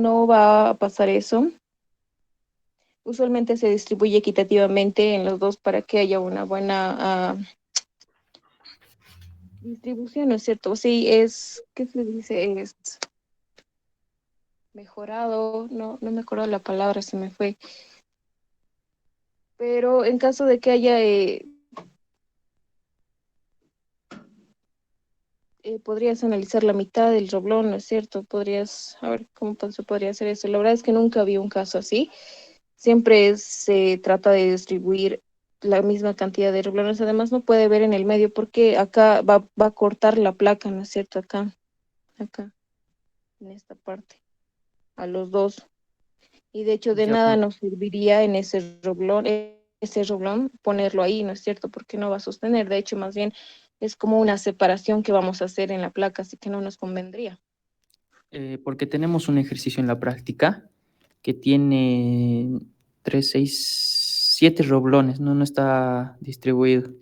no va a pasar eso. Usualmente se distribuye equitativamente en los dos para que haya una buena distribución, ¿no es cierto? Sí, ¿qué se dice? Es mejorado, no me acuerdo la palabra, se me fue. Pero en caso de que haya, podrías analizar la mitad del roblón, ¿no es cierto? Podrías, a ver cómo se podría hacer eso. La verdad es que nunca había un caso así. Siempre se trata de distribuir la misma cantidad de roblones. Además, no puede ver en el medio porque acá va a cortar la placa, ¿no es cierto? Acá, en esta parte, a los dos. Y de hecho, de Ya, nada nos serviría en ese roblón, ponerlo ahí, ¿no es cierto? Porque no va a sostener. De hecho, más bien es como una separación que vamos a hacer en la placa, así que no nos convendría. porque tenemos un ejercicio en la práctica que tiene 3, 6, 7 roblones, no, no está distribuido.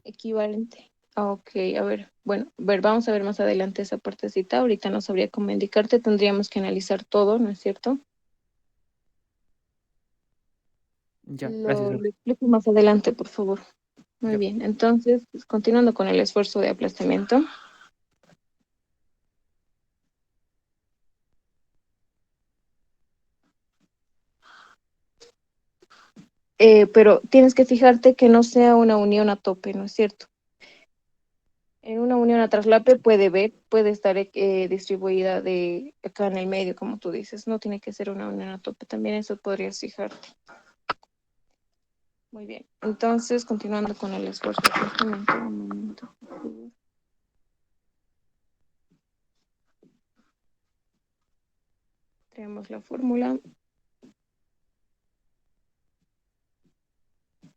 Equivalente. Ah, ok, a ver, bueno, vamos a ver más adelante esa partecita. Ahorita no sabría cómo indicarte, tendríamos que analizar todo, ¿no es cierto? Ya, gracias. Lo explico más adelante, por favor. Muy Ya. bien, entonces, pues, continuando con el esfuerzo de aplastamiento. Pero tienes que fijarte que no sea una unión a tope, ¿no es cierto? En una unión a traslape puede estar distribuida de acá en el medio, como tú dices. No tiene que ser una unión a tope, también eso podrías fijarte. Muy bien, entonces continuando con el esfuerzo de aplastamiento, un momento, por favor. Tenemos la fórmula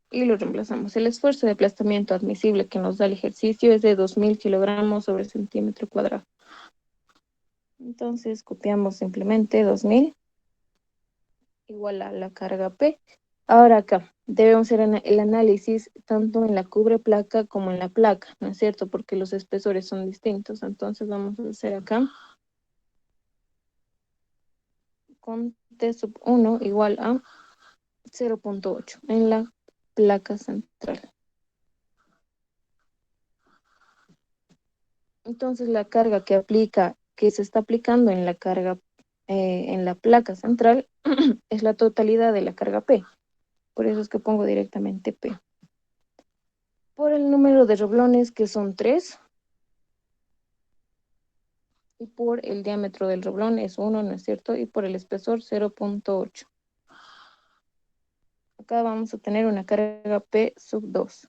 y lo reemplazamos. El esfuerzo de aplastamiento admisible que nos da el ejercicio es de 2000 kilogramos sobre centímetro cuadrado. Entonces copiamos simplemente 2000 igual a la carga P. Ahora acá debemos hacer el análisis tanto en la cubre placa como en la placa, ¿no es cierto? Porque los espesores son distintos. Entonces vamos a hacer acá con T sub 1 igual a 0.8 en la placa central. Entonces la carga que se está aplicando en la carga, en la placa central, es la totalidad de la carga P. Por eso es que pongo directamente P. Por el número de roblones que son 3 y por el diámetro del roblón es 1, ¿no es cierto? Y por el espesor 0.8. Acá vamos a tener una carga P sub 2.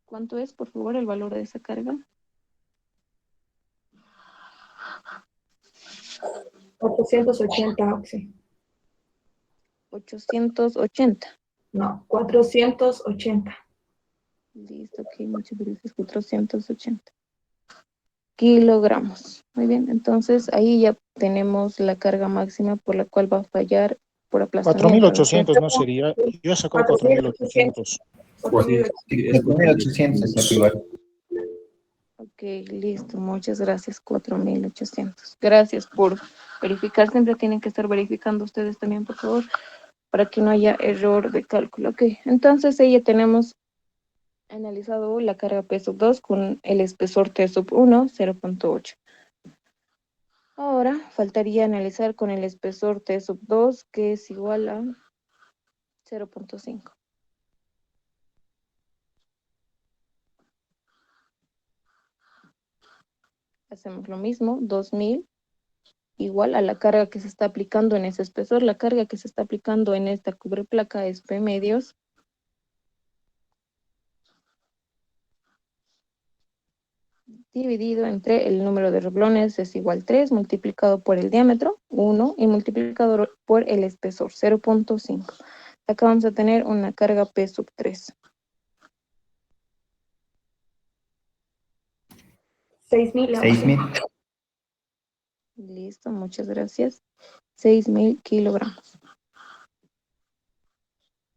¿Cuánto es, por favor, el valor de esa carga? 480, Oxy. 880. No, 480. Listo, ok, muchas gracias. 480 kilogramos. Muy bien, entonces ahí ya tenemos la carga máxima por la cual va a fallar por Cuatro mil aplastamiento, ¿no es ochocientos cierto? no sería, yo he sacado 4.800. 4800. Sí, sí, es 4.800 es igual. Ok, listo, muchas gracias, 4800. Gracias por verificar, siempre tienen que estar verificando ustedes también, por favor, para que no haya error de cálculo. Ok, entonces ahí ya tenemos analizado la carga P sub 2 con el espesor T sub 1, 0.8. Ahora faltaría analizar con el espesor T sub 2, que es igual a 0.5. Hacemos lo mismo, 2000 igual a la carga que se está aplicando en ese espesor. La carga que se está aplicando en esta cubreplaca es P medios dividido entre el número de roblones es igual 3 multiplicado por el diámetro, 1, y multiplicado por el espesor, 0.5. Acá vamos a tener una carga P sub 3. 6.000, Oxy. 6.000. Listo, muchas gracias. 6000 kilogramos.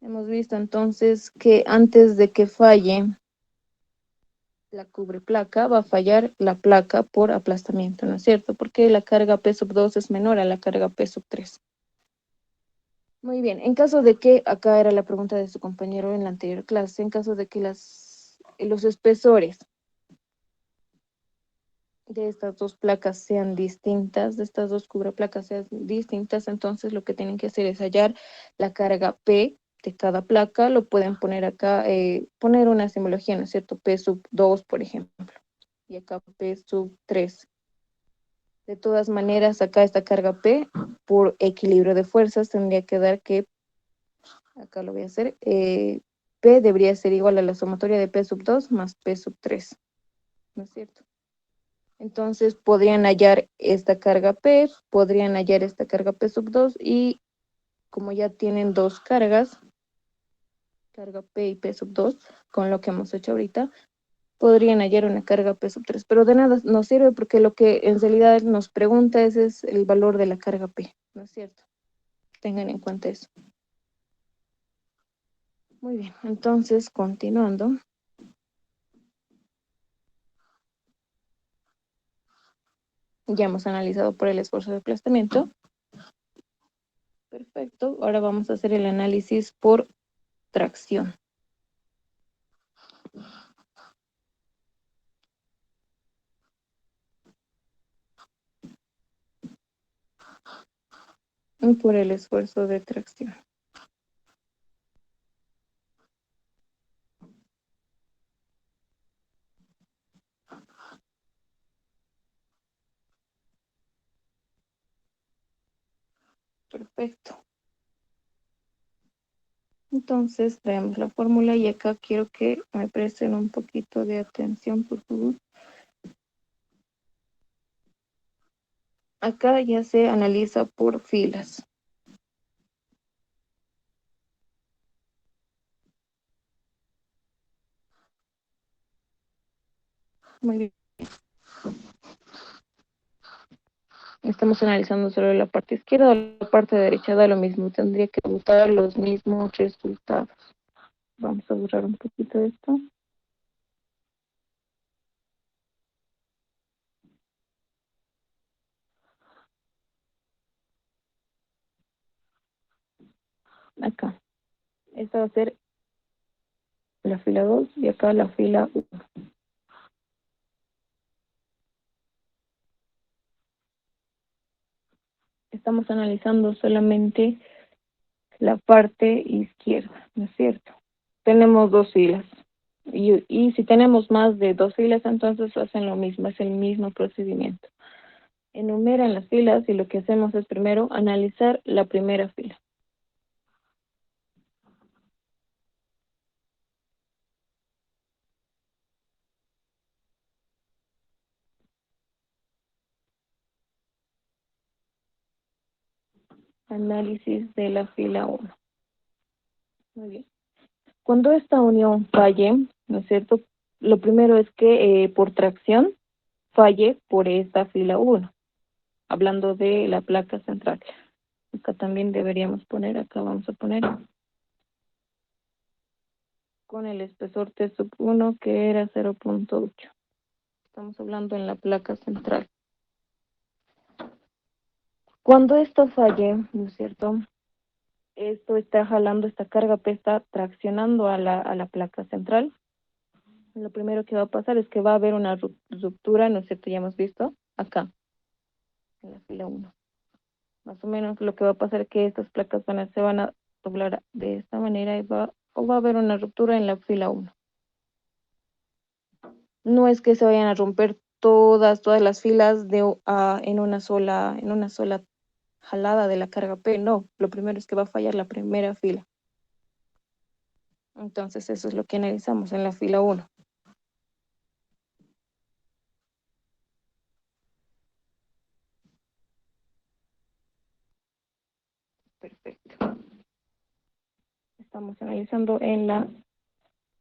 Hemos visto entonces que antes de que falle la cubre placa, va a fallar la placa por aplastamiento, ¿no es cierto? Porque la carga P sub 2 es menor a la carga P sub 3. Muy bien, en caso de que, acá era la pregunta de su compañero en la anterior clase, en caso de que los espesores de estas dos placas sean distintas, de estas dos cubreplacas sean distintas, entonces lo que tienen que hacer es hallar la carga P de cada placa, lo pueden poner acá, poner una simbología, ¿no es cierto? P sub 2, por ejemplo, y acá P sub 3. De todas maneras, acá esta carga P, por equilibrio de fuerzas, tendría que dar que, acá lo voy a hacer, P debería ser igual a la sumatoria de P sub 2 más P sub 3, ¿no es cierto? Entonces podrían hallar esta carga P, podrían hallar esta carga P sub 2 y como ya tienen dos cargas, carga P y P sub 2, con lo que hemos hecho ahorita, podrían hallar una carga P sub 3, pero de nada nos sirve porque lo que en realidad nos pregunta es el valor de la carga P, ¿no es cierto? Tengan en cuenta eso. Muy bien, entonces continuando. Ya hemos analizado por el esfuerzo de aplastamiento. Perfecto, ahora vamos a hacer el análisis por tracción. Y por el esfuerzo de tracción. Perfecto. Entonces traemos la fórmula y acá quiero que me presten un poquito de atención, por favor. Acá ya se analiza por filas. Muy bien. Estamos analizando solo la parte izquierda o la parte derecha, da lo mismo. Tendría que buscar los mismos resultados. Vamos a borrar un poquito esto. Acá. Esta va a ser la fila 2 y acá la fila 1. Estamos analizando solamente la parte izquierda, ¿no es cierto? Tenemos dos filas. Y si tenemos más de dos filas, entonces hacen lo mismo, es el mismo procedimiento. Enumeran las filas y lo que hacemos es primero analizar la primera fila. Análisis de la fila 1. Muy bien. Cuando esta unión falle, ¿no es cierto? Lo primero es que por tracción falle por esta fila 1, hablando de la placa central. Acá también deberíamos poner, acá vamos a poner con el espesor T sub 1 que era 0.8. Estamos hablando en la placa central. Cuando esto falle, ¿no es cierto? Esto está jalando, esta carga P está traccionando a la placa central. Lo primero que va a pasar es que va a haber una ruptura, ¿no es cierto? Ya hemos visto acá, en la fila 1. Más o menos lo que va a pasar es que estas placas se van a doblar de esta manera y va a haber una ruptura en la fila 1. No es que se vayan a romper todas las filas en una sola jalada de la carga P, no. Lo primero es que va a fallar la primera fila. Entonces eso es lo que analizamos en la fila 1. Perfecto. Estamos analizando en la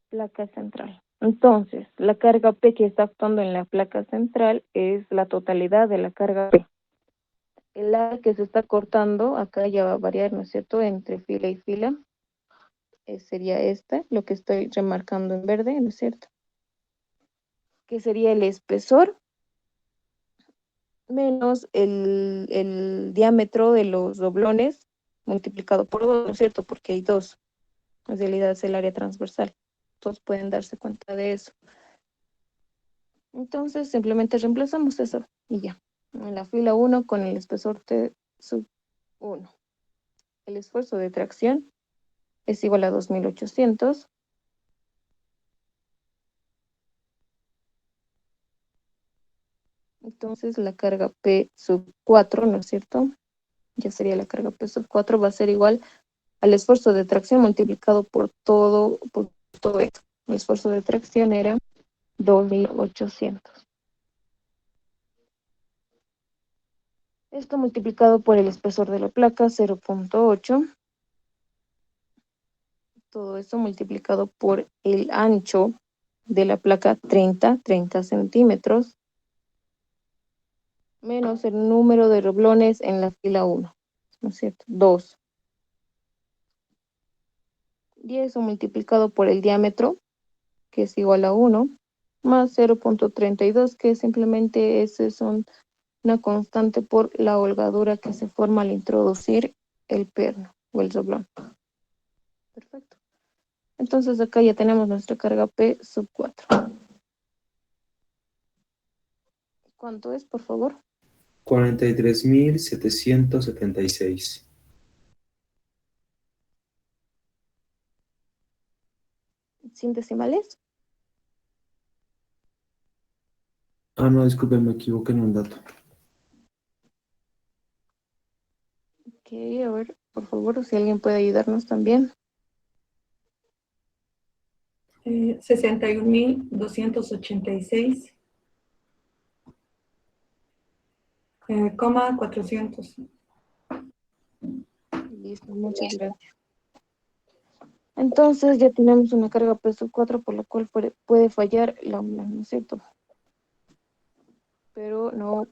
placa central. Entonces, la carga P que está actuando en la placa central es la totalidad de la carga P. El área que se está cortando, acá ya va a variar, ¿no es cierto?, entre fila y fila. Sería esta, lo que estoy remarcando en verde, ¿no es cierto? que sería el espesor menos el diámetro de los doblones multiplicado por 2, ¿no es cierto? Porque hay dos. En realidad es el área transversal. Todos pueden darse cuenta de eso. Entonces simplemente reemplazamos eso y ya. En la fila 1 con el espesor T sub 1. El esfuerzo de tracción es igual a 2800. Entonces la carga P sub 4, ¿no es cierto? Ya sería la carga P sub 4, va a ser igual al esfuerzo de tracción multiplicado por todo esto. El esfuerzo de tracción era 2800. Esto multiplicado por el espesor de la placa, 0.8. Todo eso multiplicado por el ancho de la placa, 30 centímetros, menos el número de doblones en la fila 1, ¿no es cierto? 2. Y eso multiplicado por el diámetro, que es igual a 1, más 0.32, que simplemente es una constante por la holgadura que se forma al introducir el perno o el doblón. Perfecto. Entonces acá ya tenemos nuestra carga P sub 4. ¿Cuánto es, por favor? 43.776. ¿Sin decimales? Ah, no, disculpe, me equivoqué en un dato. Ok, a ver, por favor, si alguien puede ayudarnos también. 61.286, 400. Listo, muchas gracias. Entonces ya tenemos una carga P sub 4 por la cual puede fallar la UNA, ¿no es cierto? Pero no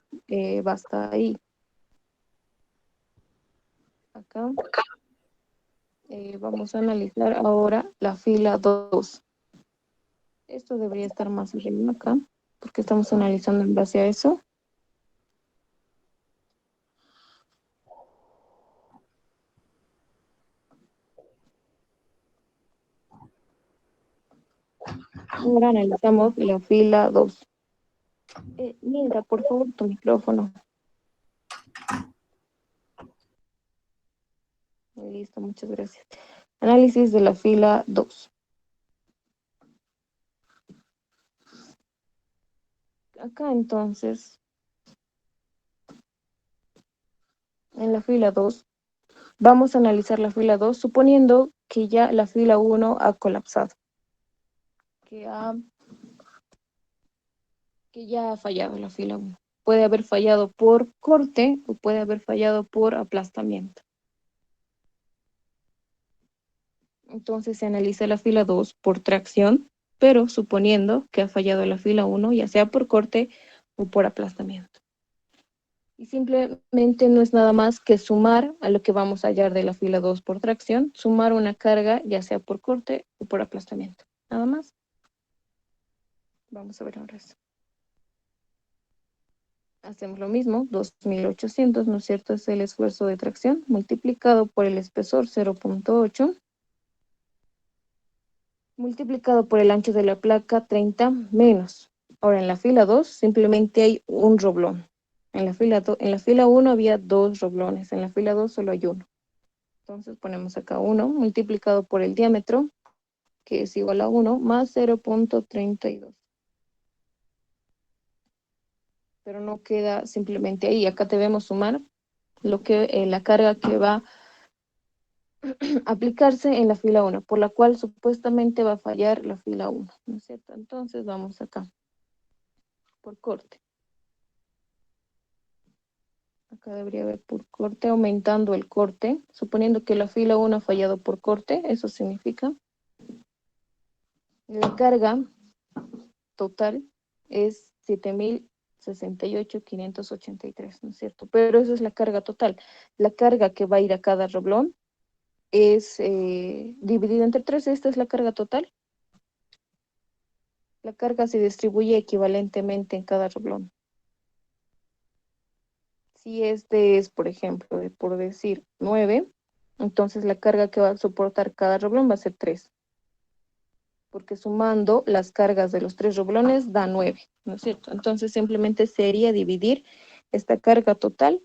basta ahí. Acá vamos a analizar ahora la fila 2. Esto debería estar más arriba acá, porque estamos analizando en base a eso. Ahora analizamos la fila 2. Linda, por favor, tu micrófono. Listo, muchas gracias. Análisis de la fila 2. Acá entonces, en la fila 2, vamos a analizar la fila 2 suponiendo que ya la fila 1 ha colapsado, que ya ha fallado la fila 1. Puede haber fallado por corte o puede haber fallado por aplastamiento. Entonces se analiza la fila 2 por tracción, pero suponiendo que ha fallado la fila 1, ya sea por corte o por aplastamiento. Y simplemente no es nada más que sumar a lo que vamos a hallar de la fila 2 por tracción, sumar una carga ya sea por corte o por aplastamiento. Nada más. Vamos a ver ahora eso. Hacemos lo mismo, 2800, ¿no es cierto? Es el esfuerzo de tracción multiplicado por el espesor 0.8, multiplicado por el ancho de la placa 30 menos. Ahora en la fila 2 simplemente hay un roblón. En la fila 1 había 2 roblones, en la fila 2 solo hay uno. Entonces ponemos acá 1 multiplicado por el diámetro, que es igual a 1, más 0.32. Pero no queda simplemente ahí. Acá debemos sumar la carga que va a aplicarse en la fila 1, por la cual supuestamente va a fallar la fila 1, ¿no es cierto? Entonces vamos acá, por corte. Acá debería haber por corte, aumentando el corte, suponiendo que la fila 1 ha fallado por corte, eso significa la carga total es 7.068.583, ¿no es cierto? Pero esa es la carga total. La carga que va a ir a cada roblón es dividida entre 3, esta es la carga total. La carga se distribuye equivalentemente en cada reblón. Si este es, por ejemplo, por decir 9, entonces la carga que va a soportar cada reblón va a ser 3. Porque sumando las cargas de los 3 reblones da 9, ¿no es cierto? Entonces simplemente sería dividir esta carga total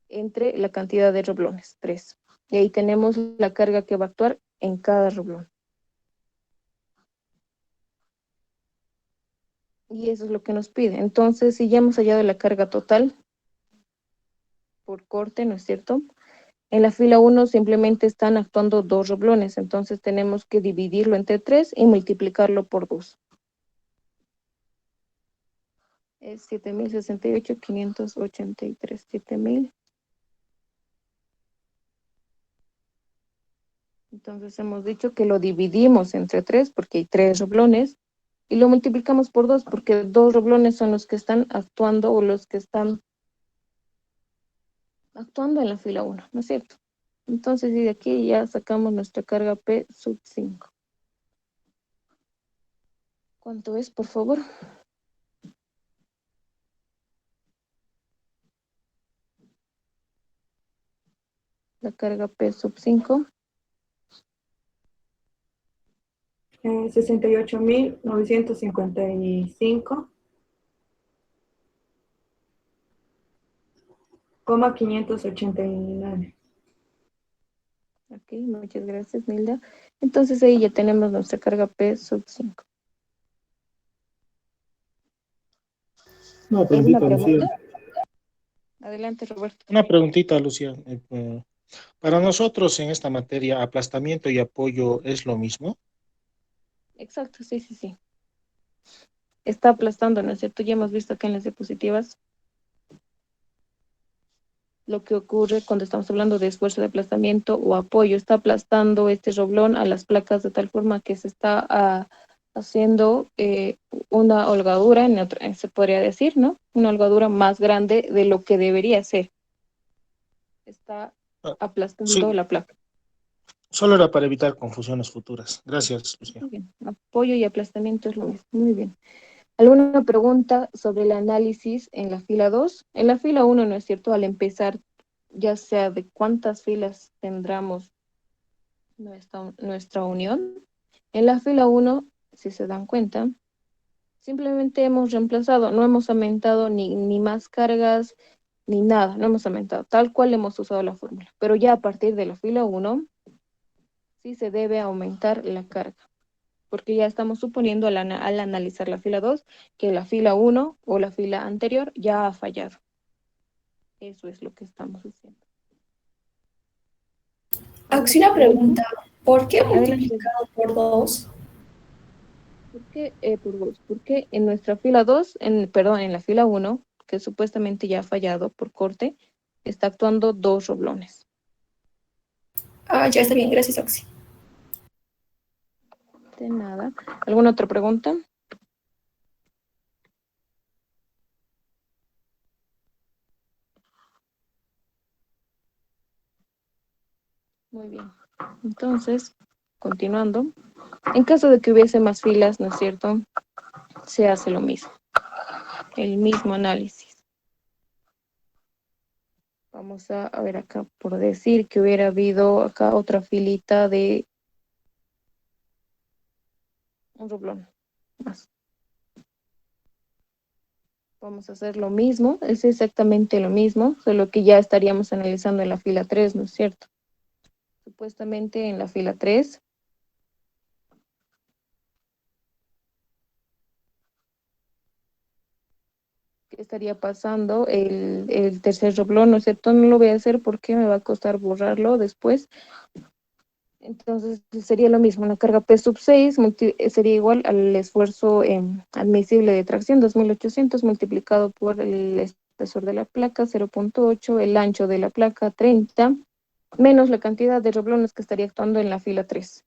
entre la cantidad de reblones, 3. Y ahí tenemos la carga que va a actuar en cada reblón. Y eso es lo que nos pide. Entonces, si ya hemos hallado la carga total por corte, ¿no es cierto? En la fila 1 simplemente están actuando 2 reblones, entonces tenemos que dividirlo entre 3 y multiplicarlo por 2. Es 7.068.583. 7.000. Entonces hemos dicho que lo dividimos entre 3 porque hay 3 reblones y lo multiplicamos por 2 porque 2 reblones son los que están actuando o los que están actuando en la fila 1, ¿no es cierto? Entonces, y de aquí ya sacamos nuestra carga P sub 5. ¿Cuánto es, por favor? La carga P sub 5. 68.955,589. Ok, muchas gracias, Nilda. Entonces ahí ya tenemos nuestra carga P sub 5. No, ¿Alguna preguntita, Lucía. pregunta? Adelante, Roberto. Una preguntita, Lucía. Para nosotros en esta materia, aplastamiento y apoyo es lo mismo. Exacto, sí, sí, sí. Está aplastando, ¿no es cierto? Ya hemos visto que en las diapositivas lo que ocurre cuando estamos hablando de esfuerzo de aplastamiento o apoyo, está aplastando este roblón a las placas de tal forma que se está haciendo una holgadura, se podría decir, ¿no? Una holgadura más grande de lo que debería ser. Está Ah, aplastando sí, la placa. solo era para evitar confusiones futuras. Gracias, Lucía. Muy bien. Apoyo y aplastamiento es lo mismo. Muy bien. ¿Alguna pregunta sobre el análisis en la fila 2? En la fila 1, ¿no es cierto? Al empezar, ya sea de cuántas filas tendremos nuestra unión. En la fila 1, si se dan cuenta, simplemente hemos reemplazado, no hemos aumentado ni más cargas, ni nada, no hemos aumentado, tal cual hemos usado la fórmula. Pero ya a partir de la fila 1, sí se debe aumentar la carga, porque ya estamos suponiendo al analizar la fila 2 que la fila 1 o la fila anterior ya ha fallado. Eso es lo que estamos haciendo. Axi, una pregunta. ¿Por qué Adelante. multiplicado por 2? ¿Por qué por dos? Porque en nuestra fila 2, perdón, en la fila 1, que supuestamente ya ha fallado por corte, está actuando 2 roblones. Ah, ya está bien, gracias, Axi. De nada. ¿Alguna otra pregunta? Muy bien. Entonces, continuando. En caso de que hubiese más filas, ¿no es cierto? Se hace lo mismo. El mismo análisis. Vamos a ver acá, por decir que hubiera habido acá otra filita de un roblón más. Vamos a hacer lo mismo, es exactamente lo mismo, solo que ya estaríamos analizando en la fila 3, ¿no es cierto? Supuestamente en la fila 3. ¿Qué estaría pasando? El tercer roblón, ¿no es cierto? No lo voy a hacer porque me va a costar borrarlo después. Entonces sería lo mismo, la carga P sub 6 sería igual al esfuerzo admisible de tracción, 2.800 multiplicado por el espesor de la placa, 0.8, el ancho de la placa, 30, menos la cantidad de reblones que estaría actuando en la fila 3.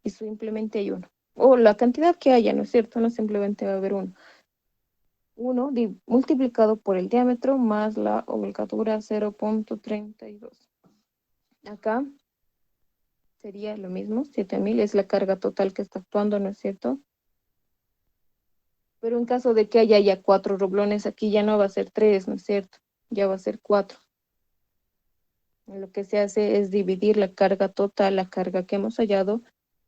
Y simplemente hay uno. O la cantidad que haya, ¿no es cierto? No simplemente va a haber uno. 1 multiplicado por el diámetro más la holgadura, 0.32. Acá sería lo mismo, 7.000 es la carga total que está actuando, ¿no es cierto? Pero en caso de que haya ya 4 roblones, aquí ya no va a ser 3, ¿no es cierto? Ya va a ser 4. Lo que se hace es dividir la carga total, la carga que hemos hallado,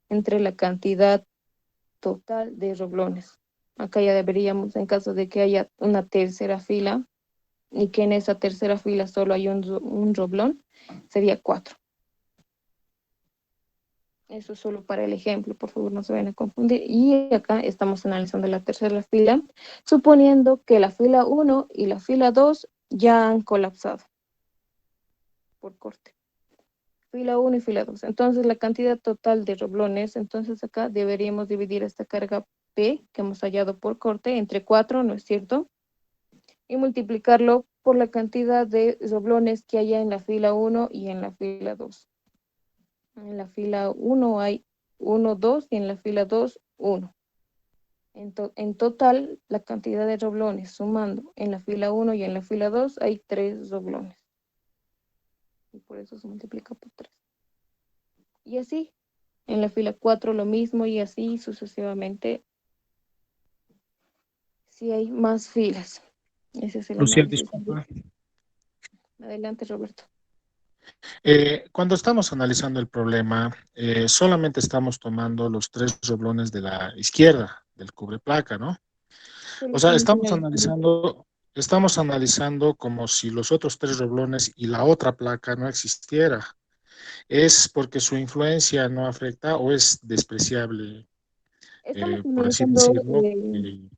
entre la cantidad total de roblones. Acá ya deberíamos, en caso de que haya una tercera fila y que en esa tercera fila solo hay un roblón, sería 4. Eso es solo para el ejemplo, por favor, no se vayan a confundir. Y acá estamos analizando la tercera fila, suponiendo que la fila 1 y la fila 2 ya han colapsado por corte. Fila 1 y fila 2. Entonces, la cantidad total de roblones, entonces acá deberíamos dividir esta carga P que hemos hallado por corte entre 4, ¿no es cierto? Y multiplicarlo por la cantidad de roblones que haya en la fila 1 y en la fila 2. En la fila 1 hay 1, 2 y en la fila 2, 1. En total, la cantidad de roblones sumando en la fila 1 y en la fila 2 hay 3 roblones. Y por eso se multiplica por 3. Y así, en la fila 4 lo mismo y así sucesivamente si hay más filas. Ese es el Luciel, análisis. disculpa. Adelante, Roberto. Cuando estamos analizando el problema, solamente estamos tomando los 3 roblones de la izquierda del cubreplaca, ¿no? O sea, estamos analizando como si los otros 3 roblones y la otra placa no existiera. ¿Es porque su influencia no afecta o es despreciable, Estamos por así analizando decirlo,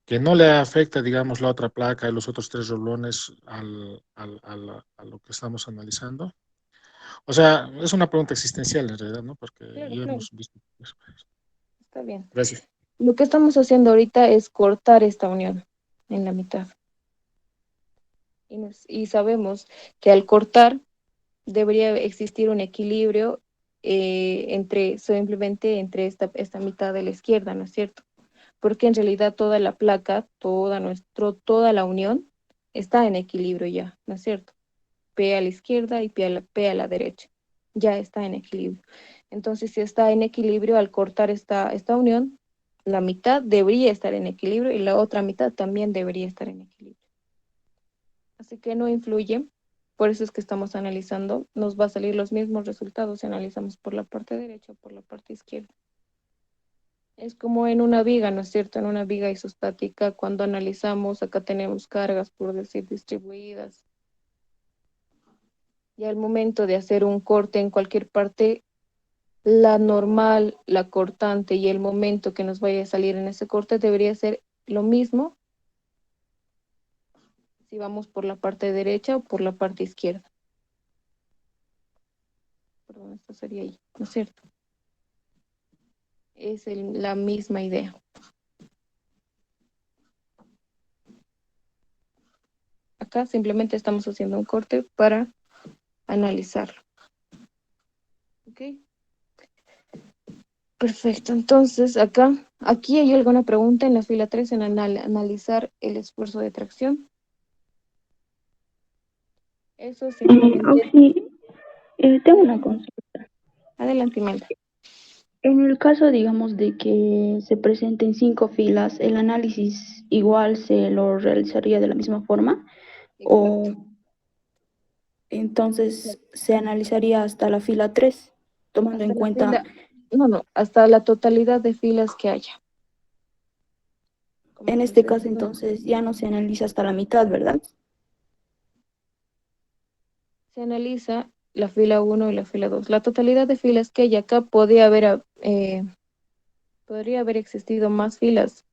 que no le afecta, digamos, la otra placa y los otros 3 roblones a lo que estamos analizando? O sea, es una pregunta existencial en realidad, ¿no? Porque claro, ya claro, hemos visto eso. está bien. Gracias. Lo que estamos haciendo ahorita es cortar esta unión en la mitad. Y sabemos que al cortar debería existir un equilibrio simplemente entre esta mitad de la izquierda, ¿no es cierto? Porque en realidad toda la placa, toda la unión está en equilibrio ya, ¿no es cierto? P a la izquierda y P a la derecha. Ya está en equilibrio. Entonces, si está en equilibrio, al cortar esta unión, la mitad debería estar en equilibrio y la otra mitad también debería estar en equilibrio. Así que no influye. Por eso es que estamos analizando. Nos va a salir los mismos resultados si analizamos por la parte derecha o por la parte izquierda. Es como en una viga, ¿no es cierto? En una viga isostática, cuando analizamos, acá tenemos cargas, por decir, distribuidas. Y al momento de hacer un corte en cualquier parte, la normal, la cortante y el momento que nos vaya a salir en ese corte debería ser lo mismo si vamos por la parte derecha o por la parte izquierda. Perdón, esto sería ahí, ¿no es cierto? Es la misma idea. Acá simplemente estamos haciendo un corte para analizarlo. ¿Ok? Perfecto, entonces aquí hay alguna pregunta en la fila 3 en analizar el esfuerzo de tracción. Eso simplemente... Oxy, tengo una consulta. Adelante, Imelda. En el caso, digamos, de que se presenten 5 filas, ¿el análisis igual se lo realizaría de la misma forma? ¿O entonces se analizaría hasta la fila 3, tomando en Hasta la cuenta, hasta la totalidad de filas que haya. Como en les este caso, decía, entonces ya no se analiza hasta la mitad, ¿verdad? se analiza la fila 1 y la fila 2. La totalidad de filas que hay acá podría haber existido más filas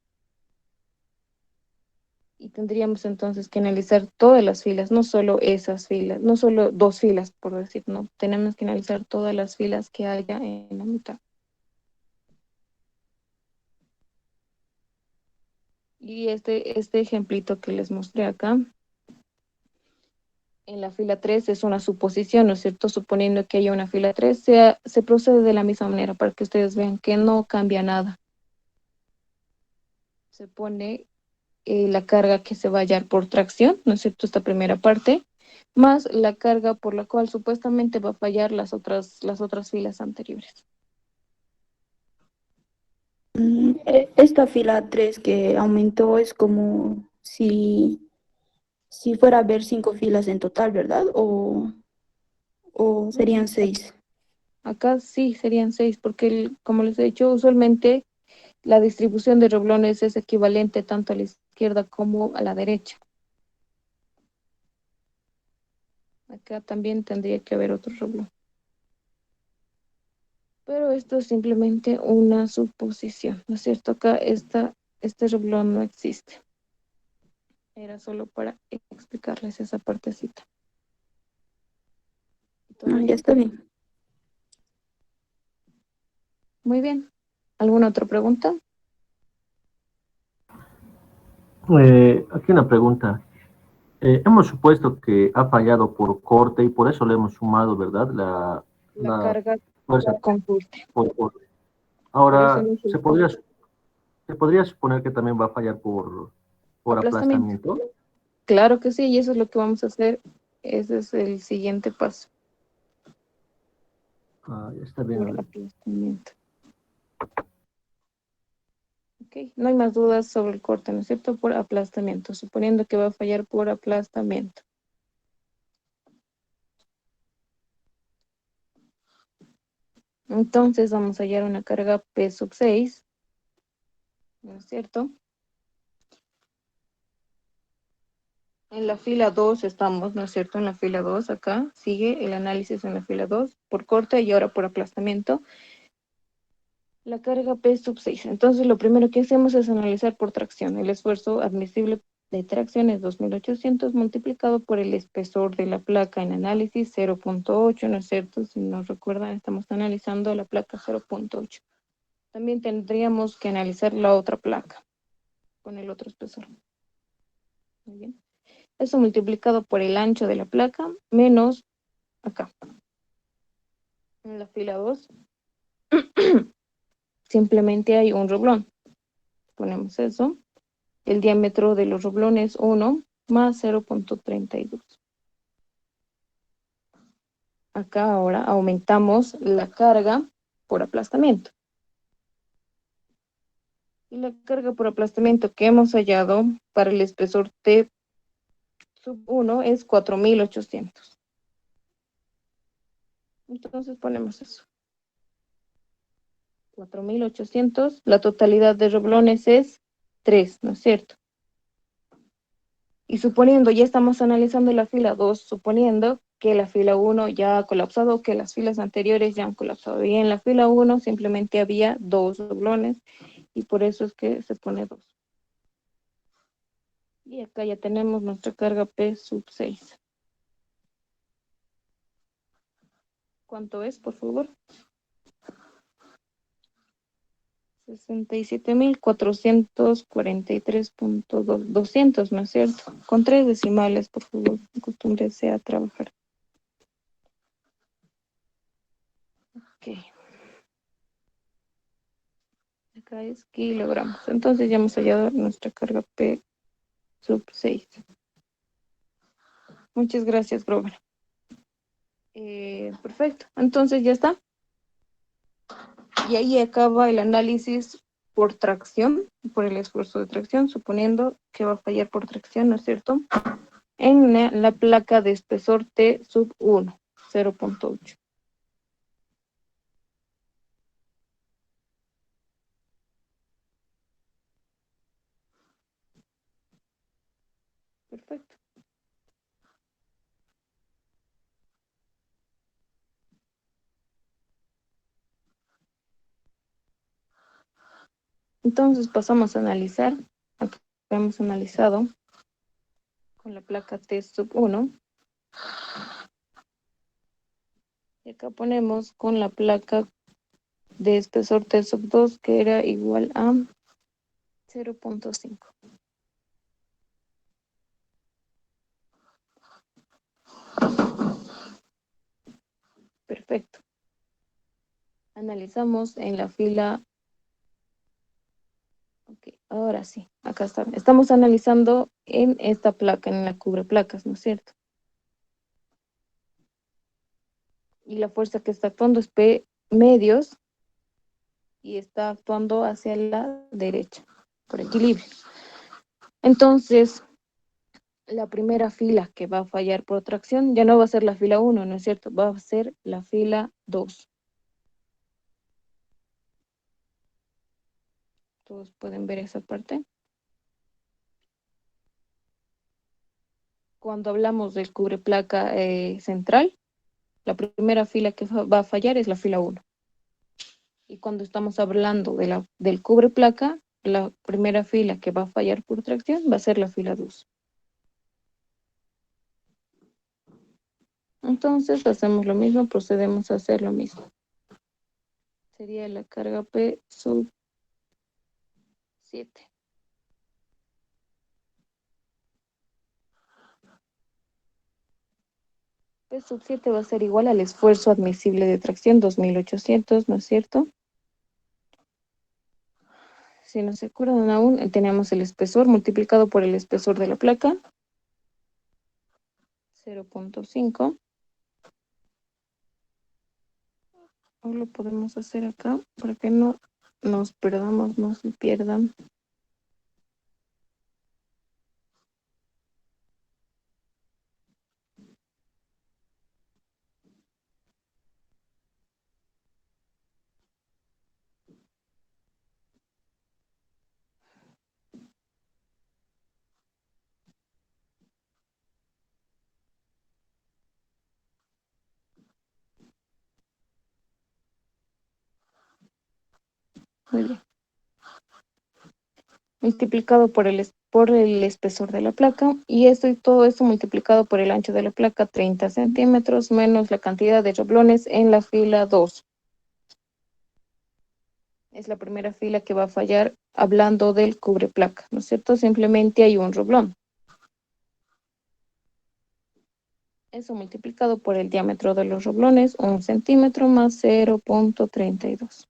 y tendríamos entonces que analizar todas las filas, no solo esas filas, no solo 2 filas, por decir, no, tenemos que analizar todas las filas que haya en la mitad. Y este ejemplito que les mostré acá, en la fila 3 es una suposición, ¿no es cierto? Suponiendo que haya una fila 3, se procede de la misma manera para que ustedes vean que no cambia nada. Se pone la carga que se va a hallar por tracción, ¿no es cierto? Esta primera parte, más la carga por la cual supuestamente va a fallar las otras filas anteriores. Esta fila 3 que aumentó es como si fuera a haber 5 filas en total, ¿verdad? O serían 6. Acá sí serían 6, porque como les he dicho, usualmente la distribución de roblones es equivalente tanto a la izquierda como a la derecha. Acá también tendría que haber otro roblón. Pero esto es simplemente una suposición, ¿no es cierto? Acá este roblón no existe. Era solo para explicarles esa partecita. Entonces, Ya está bien. muy bien. ¿Alguna otra pregunta? Aquí una pregunta. Hemos supuesto que ha fallado por corte y por eso le hemos sumado, ¿verdad? La La carga fuerza con corte. por corte. Por eso Ahora, no es se podría suponer que también va a fallar por aplastamiento. aplastamiento. Claro que sí, y eso es lo que vamos a hacer. Ese es el siguiente paso, Ya está bien. por aplastamiento. Ok, no hay más dudas sobre el corte, ¿no es cierto? Por aplastamiento, suponiendo que va a fallar por aplastamiento. Entonces vamos a hallar una carga P sub 6, ¿no es cierto? En la fila 2 estamos, ¿no es cierto? En la fila 2 acá sigue el análisis en la fila 2 por corte y ahora por aplastamiento. La carga P sub 6. Entonces lo primero que hacemos es analizar por tracción. El esfuerzo admisible de tracción es 2800 multiplicado por el espesor de la placa en análisis 0.8, ¿no es cierto? Si nos recuerdan, estamos analizando la placa 0.8. También tendríamos que analizar la otra placa con el otro espesor. Muy bien. Eso multiplicado por el ancho de la placa menos acá. En la fila 2 simplemente hay un roblón. Ponemos eso. El diámetro de los roblones 1 más 0.32. Acá ahora aumentamos la carga por aplastamiento. Y la carga por aplastamiento que hemos hallado para el espesor T sub 1 es 4800. Entonces ponemos eso. 4800. La totalidad de roblones es 3, ¿no es cierto? Y suponiendo, ya estamos analizando la fila 2, suponiendo que la fila 1 ya ha colapsado, que las filas anteriores ya han colapsado. Y en la fila 1 simplemente había 2 doblones y por eso es que se pone 2. Y acá ya tenemos nuestra carga P sub 6. ¿Cuánto es, por favor? 67.443.200, ¿no es cierto? Con 3 decimales, por favor, acostúmbrese a trabajar. Ok. Acá es kilogramos. Entonces ya hemos hallado nuestra carga P sub 6. Muchas gracias, Grover. Perfecto. Entonces ya está. Y ahí acaba el análisis por tracción, por el esfuerzo de tracción, suponiendo que va a fallar por tracción, ¿no es cierto? En la placa de espesor T sub 1, 0.8. Perfecto. Entonces pasamos a analizar. Acá hemos analizado con la placa T sub 1. Y acá ponemos con la placa de espesor T sub 2, que era igual a 0.5. Perfecto. Analizamos en la fila. Ok, ahora sí, acá está. Estamos analizando en esta placa, en la cubreplacas, ¿no es cierto? Y la fuerza que está actuando es P medios y está actuando hacia la derecha, por equilibrio. Entonces, la primera fila que va a fallar por tracción ya no va a ser la fila 1, ¿no es cierto? Va a ser la fila 2. Todos pueden ver esa parte. Cuando hablamos del cubreplaca central, la primera fila que va a fallar es la fila 1. Y cuando estamos hablando del cubreplaca, la primera fila que va a fallar por tracción va a ser la fila 2. Entonces hacemos lo mismo, procedemos a hacer lo mismo. Sería la carga P sub 7. P sub 7 va a ser igual al esfuerzo admisible de tracción 2800, ¿no es cierto? Si no se acuerdan aún, tenemos el espesor multiplicado por el espesor de la placa, 0.5. O lo podemos hacer acá para que no nos perdamos, no se pierdan. Muy bien. Multiplicado por el espesor de la placa, y todo esto multiplicado por el ancho de la placa, 30 centímetros, menos la cantidad de roblones en la fila 2. Es la primera fila que va a fallar hablando del cubreplaca, ¿no es cierto? Simplemente hay un roblón. Eso multiplicado por el diámetro de los roblones, 1 centímetro más 0.32.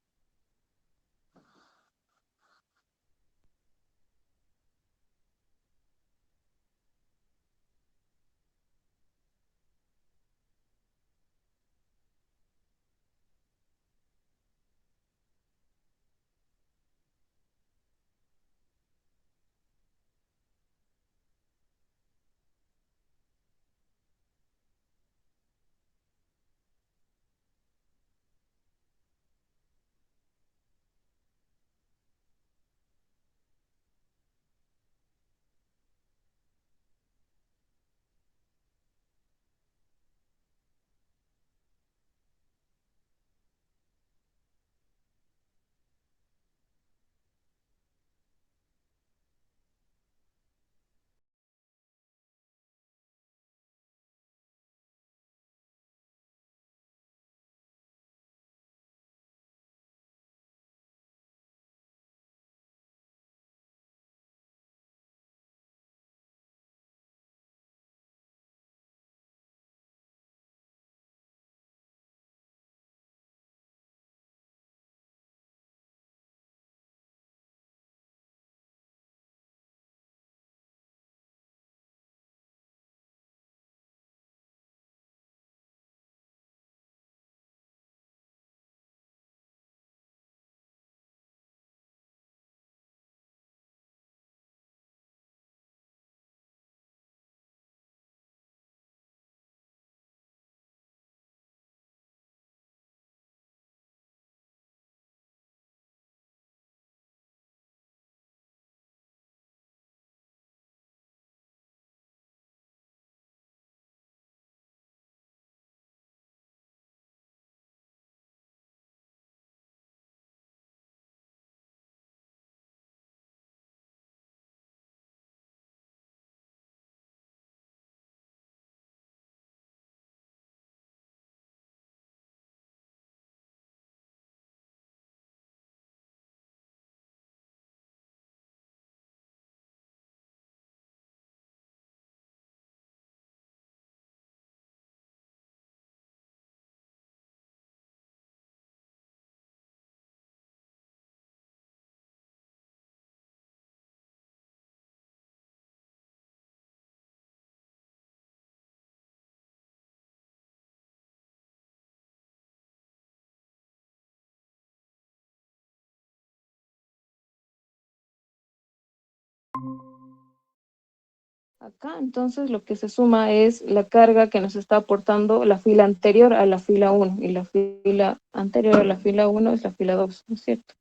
Acá entonces lo que se suma es la carga que nos está aportando la fila anterior a la fila 1 y la fila anterior a la fila 1 es la fila 2, ¿no es cierto?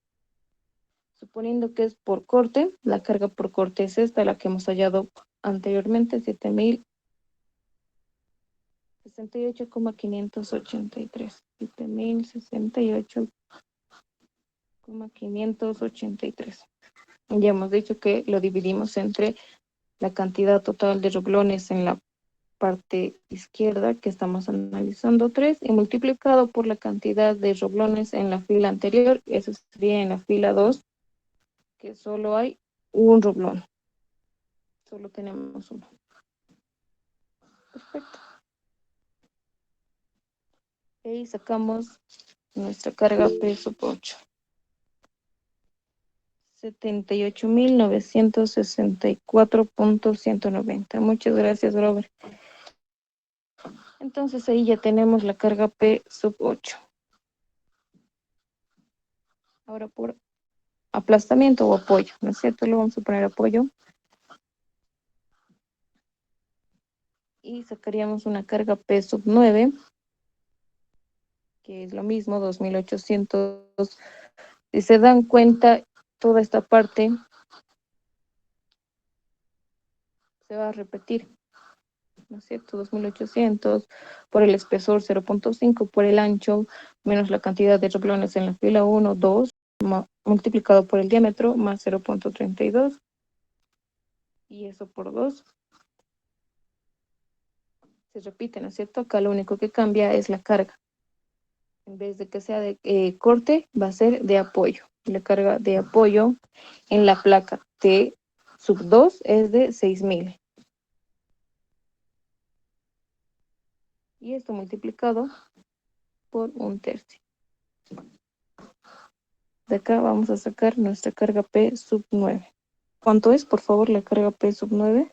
Suponiendo que es por corte, la carga por corte es esta, la que hemos hallado anteriormente, 7.068,583. 7.068,583. Ya hemos dicho que lo dividimos entre la cantidad total de rublones en la parte izquierda que estamos analizando 3 y multiplicado por la cantidad de rublones en la fila anterior, eso sería en la fila 2, que solo hay un rublón. Solo tenemos uno. Perfecto. Y sacamos nuestra carga P sub 8. 78.964.190. Muchas gracias, Robert. Entonces ahí ya tenemos la carga P sub 8. Ahora por aplastamiento o apoyo, ¿no es cierto? Le vamos a poner apoyo. Y sacaríamos una carga P sub 9, que es lo mismo, 2.800. Si se dan cuenta, toda esta parte se va a repetir, ¿no es cierto? 2.800 por el espesor 0.5, por el ancho, menos la cantidad de rublones en la fila 1, 2, multiplicado por el diámetro, más 0.32. Y eso por 2. Se repite, ¿no es cierto? Acá lo único que cambia es la carga. En vez de que sea de corte, va a ser de apoyo. La carga de apoyo en la placa T sub 2 es de 6.000. Y esto multiplicado por 1/3. De acá vamos a sacar nuestra carga P sub 9. ¿Cuánto es, por favor, la carga P sub 9?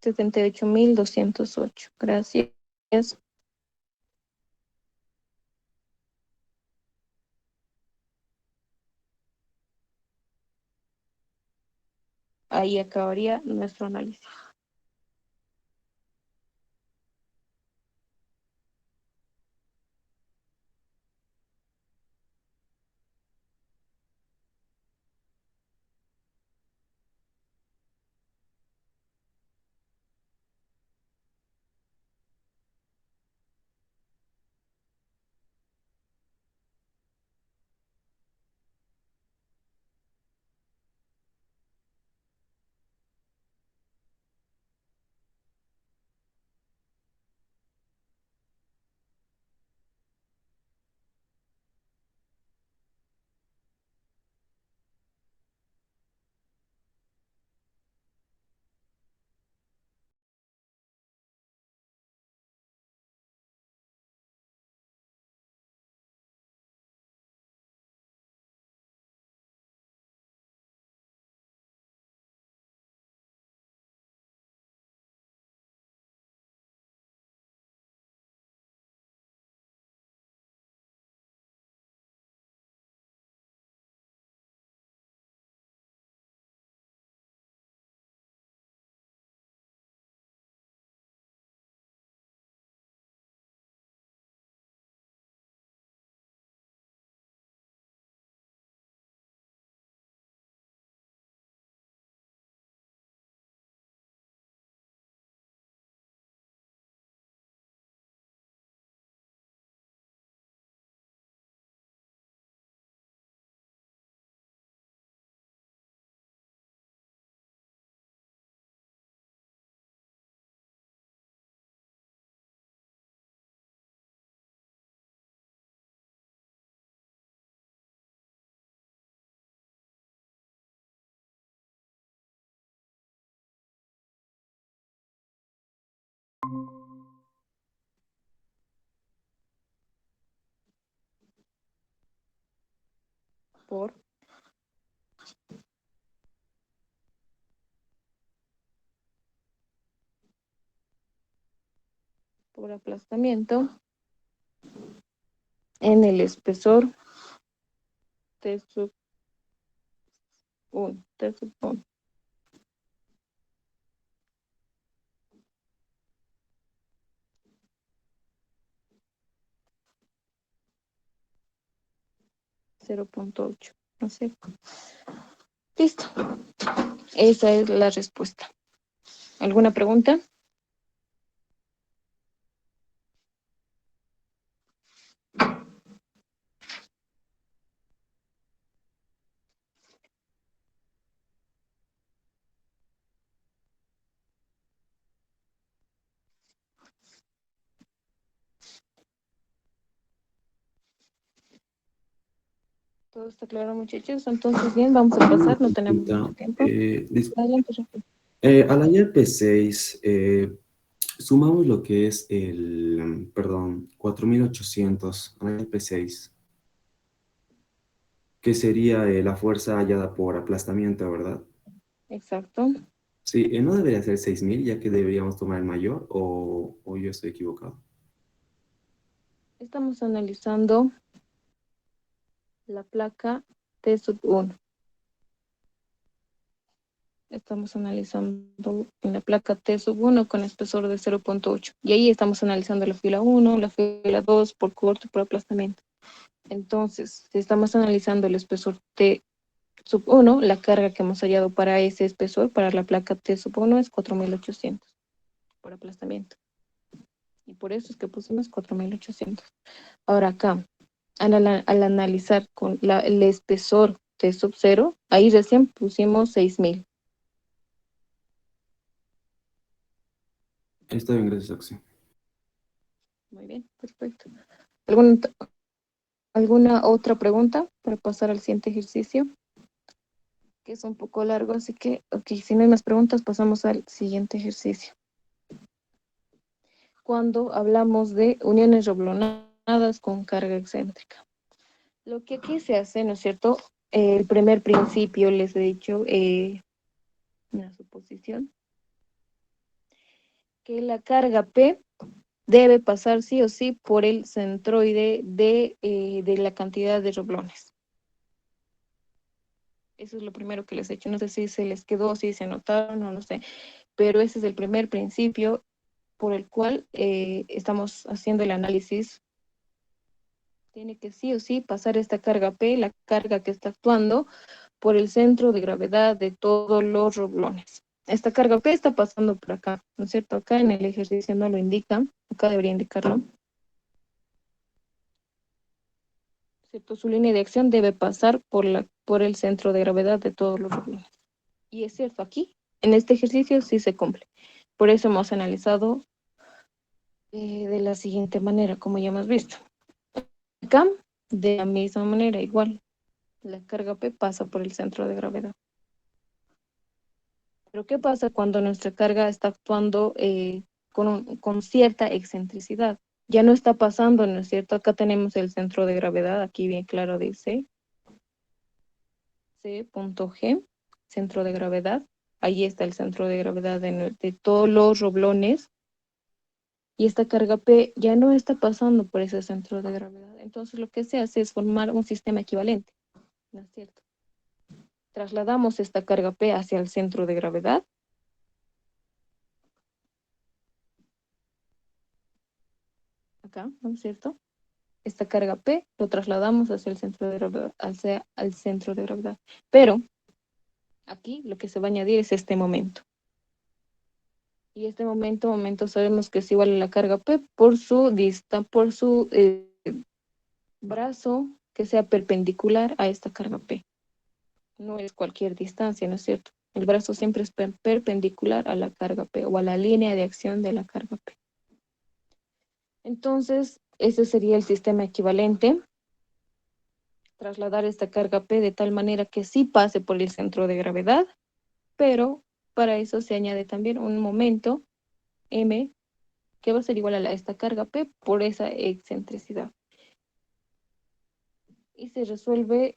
78.208. Gracias. Ahí acabaría nuestro análisis. Por aplastamiento en el espesor T sub 1, T sub 1. .8, ¿no es cierto? Listo. Esa es la respuesta. ¿Alguna pregunta? Todo está claro, muchachos. Entonces, bien, vamos a pasar, no tenemos mucho tiempo. Adelante, Rafa. Al hallar P6, sumamos lo que es el, perdón, 4800 al hallar P6, que sería la fuerza hallada por aplastamiento, ¿verdad? Exacto. Sí, ¿no debería ser 6000, ya que deberíamos tomar el mayor, o yo estoy equivocado? Estamos analizando la placa T sub 1. Estamos analizando en la placa T sub 1 con espesor de 0.8. Y ahí estamos analizando la fila 1, la fila 2 por corte y por aplastamiento. Entonces, si estamos analizando el espesor T sub 1, la carga que hemos hallado para ese espesor, para la placa T sub 1, es 4800 por aplastamiento. Y por eso es que pusimos 4800. Ahora acá, al analizar con el espesor T sub 0, ahí recién pusimos 6000. Está bien, gracias, Oxy. Muy bien, perfecto. ¿Alguna otra pregunta para pasar al siguiente ejercicio? Que es un poco largo, así que, ok, si no hay más preguntas, pasamos al siguiente ejercicio. Cuando hablamos de uniones roblonadas con carga excéntrica. Lo que aquí se hace, ¿no es cierto? El primer principio, les he dicho, una suposición, que la carga P debe pasar sí o sí por el centroide de la cantidad de roblones. Eso es lo primero que les he hecho. No sé si se les quedó, si se anotaron, no lo sé. Pero ese es el primer principio por el cual estamos haciendo el análisis. Tiene que sí o sí pasar esta carga P, la carga que está actuando, por el centro de gravedad de todos los roblones. Esta carga P está pasando por acá, ¿no es cierto? Acá en el ejercicio no lo indica, acá debería indicarlo. ¿Cierto? Su línea de acción debe pasar por el centro de gravedad de todos los roblones. Y es cierto, aquí, en este ejercicio sí se cumple. Por eso hemos analizado de la siguiente manera, como ya hemos visto. Acá, de la misma manera, igual, la carga P pasa por el centro de gravedad. Pero ¿qué pasa cuando nuestra carga está actuando con cierta excentricidad? Ya no está pasando, ¿no es cierto? Acá tenemos el centro de gravedad, aquí bien claro dice C.G, centro de gravedad. Ahí está el centro de gravedad de todos los roblones. Y esta carga P ya no está pasando por ese centro de gravedad. Entonces lo que se hace es formar un sistema equivalente, ¿no es cierto? Trasladamos esta carga P hacia el centro de gravedad. Acá, ¿no es cierto? Esta carga P lo trasladamos hacia el centro de gravedad, hacia el centro de gravedad. Pero aquí lo que se va a añadir es este momento. Y este momento sabemos que es igual a la carga P por su brazo que sea perpendicular a esta carga P. No es cualquier distancia, ¿no es cierto? El brazo siempre es perpendicular a la carga P o a la línea de acción de la carga P. Entonces, ese sería el sistema equivalente. Trasladar esta carga P de tal manera que sí pase por el centro de gravedad, pero para eso se añade también un momento M que va a ser igual a esta carga P por esa excentricidad. Y se resuelve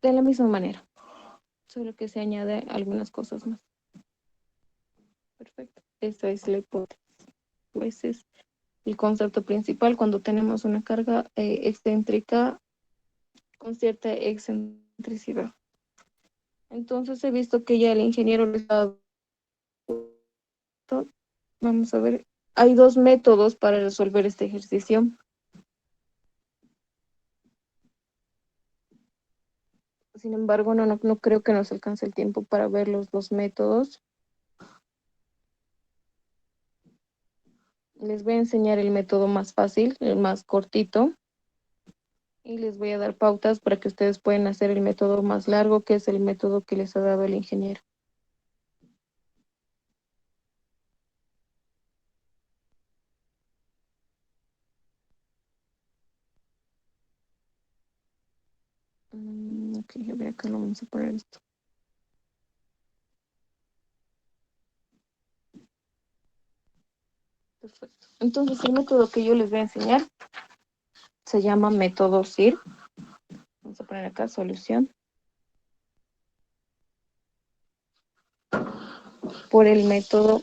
de la misma manera, solo que se añade algunas cosas más. Perfecto. Esa es la hipótesis. Ese es el concepto principal cuando tenemos una carga excéntrica con cierta excentricidad. Entonces he visto que ya el ingeniero le está... Vamos a ver, hay dos métodos para resolver este ejercicio. Sin embargo, no creo que nos alcance el tiempo para ver los dos métodos. Les voy a enseñar el método más fácil, el más cortito. Y les voy a dar pautas para que ustedes puedan hacer el método más largo, que es el método que les ha dado el ingeniero. Ok, a ver, acá lo vamos a poner esto. Perfecto. Entonces, el método que yo les voy a enseñar se llama método SIR. Vamos a poner acá solución. Por el método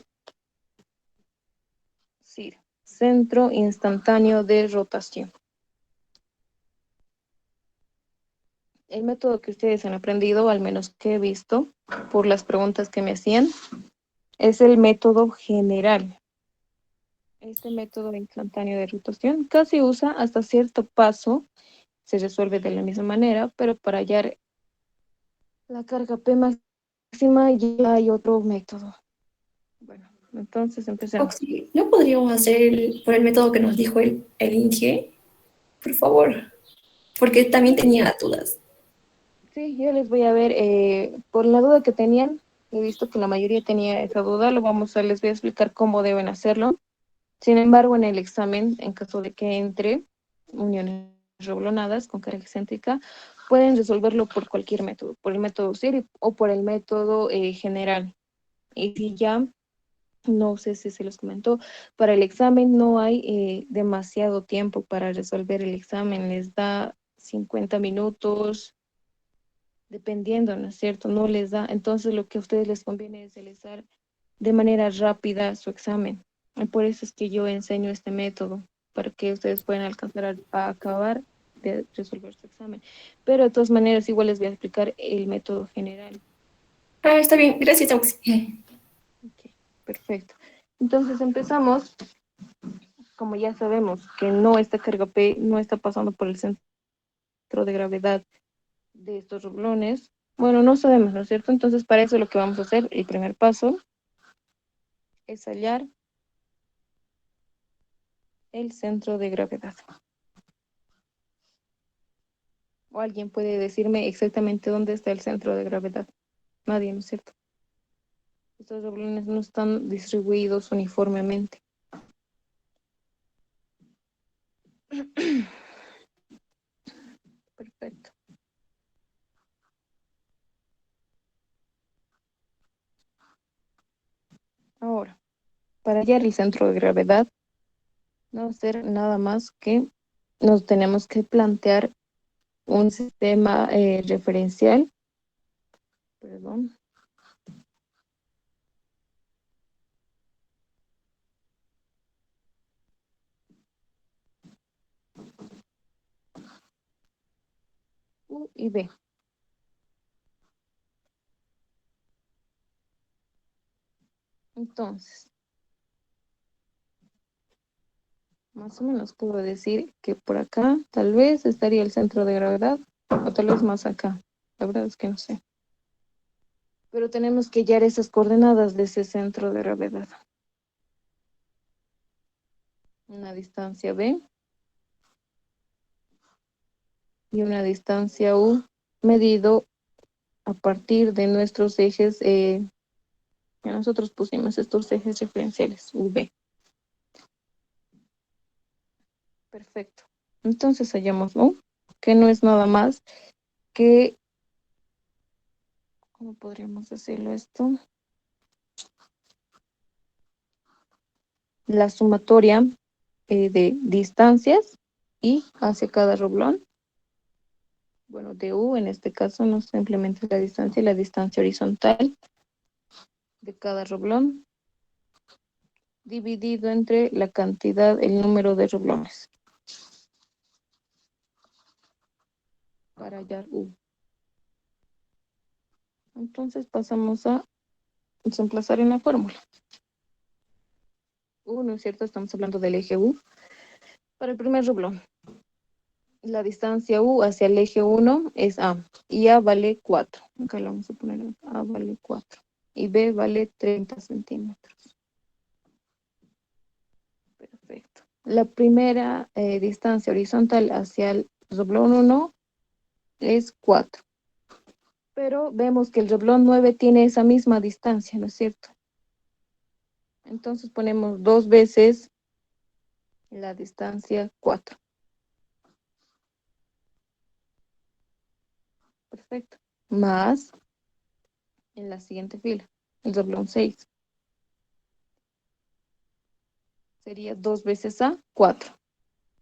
SIR, centro instantáneo de rotación. El método que ustedes han aprendido, al menos que he visto por las preguntas que me hacían, es el método general. Este método instantáneo de rotación casi usa hasta cierto paso, se resuelve de la misma manera, pero para hallar la carga P máxima ya hay otro método. Bueno, entonces empecemos. Oxy, ¿no podríamos hacer por el método que nos dijo el Inge? Por favor, porque también tenía dudas. Sí, yo les voy a ver, por la duda que tenían, he visto que la mayoría tenía esa duda, les voy a explicar cómo deben hacerlo. Sin embargo, en el examen, en caso de que entre uniones reblonadas con carga excéntrica, pueden resolverlo por cualquier método, por el método SIR o por el método general. Y si ya, no sé si se los comentó, para el examen no hay demasiado tiempo para resolver el examen, les da 50 minutos, dependiendo, ¿no es cierto? No les da, entonces lo que a ustedes les conviene es realizar de manera rápida su examen. Y por eso es que yo enseño este método, para que ustedes puedan alcanzar a acabar de resolver su examen. Pero de todas maneras, igual les voy a explicar el método general. Ah, está bien, gracias, Oxy. Ok, perfecto. Entonces empezamos. Como ya sabemos que no, esta carga P no está pasando por el centro de gravedad de estos rublones. Bueno, no sabemos, ¿no es cierto? Entonces, para eso lo que vamos a hacer, el primer paso, es hallar el centro de gravedad. ¿O alguien puede decirme exactamente dónde está el centro de gravedad? Nadie, ¿no es cierto? Estos rublones no están distribuidos uniformemente. Perfecto. Ahora, para hallar el centro de gravedad, no va a ser nada más que nos tenemos que plantear un sistema referencial, perdón, U y B. Entonces, más o menos puedo decir que por acá tal vez estaría el centro de gravedad o tal vez más acá. La verdad es que no sé. Pero tenemos que hallar esas coordenadas de ese centro de gravedad. Una distancia B y una distancia U medido a partir de nuestros ejes, que nosotros pusimos estos ejes referenciales, V. Perfecto. Entonces hallamos U, que no es nada más que, ¿cómo podríamos decirlo esto? La sumatoria de distancias y hacia cada roblón. Bueno, de U en este caso no simplemente la distancia horizontal de cada roblón, dividido entre la cantidad, el número de roblones. para hallar U. Entonces pasamos a reemplazar en la fórmula. U, ¿no es cierto? Estamos hablando del eje U. Para el primer reblón, la distancia U hacia el eje 1 es A. Y A vale 4. Acá lo vamos a poner. A vale 4. Y B vale 30 centímetros. Perfecto. La primera distancia horizontal hacia el reblón 1 es 4. Pero vemos que el reblón 9 tiene esa misma distancia, ¿no es cierto? Entonces ponemos 2 veces la distancia 4. Perfecto. Más en la siguiente fila, el reblón 6. Sería 2 veces A, 4.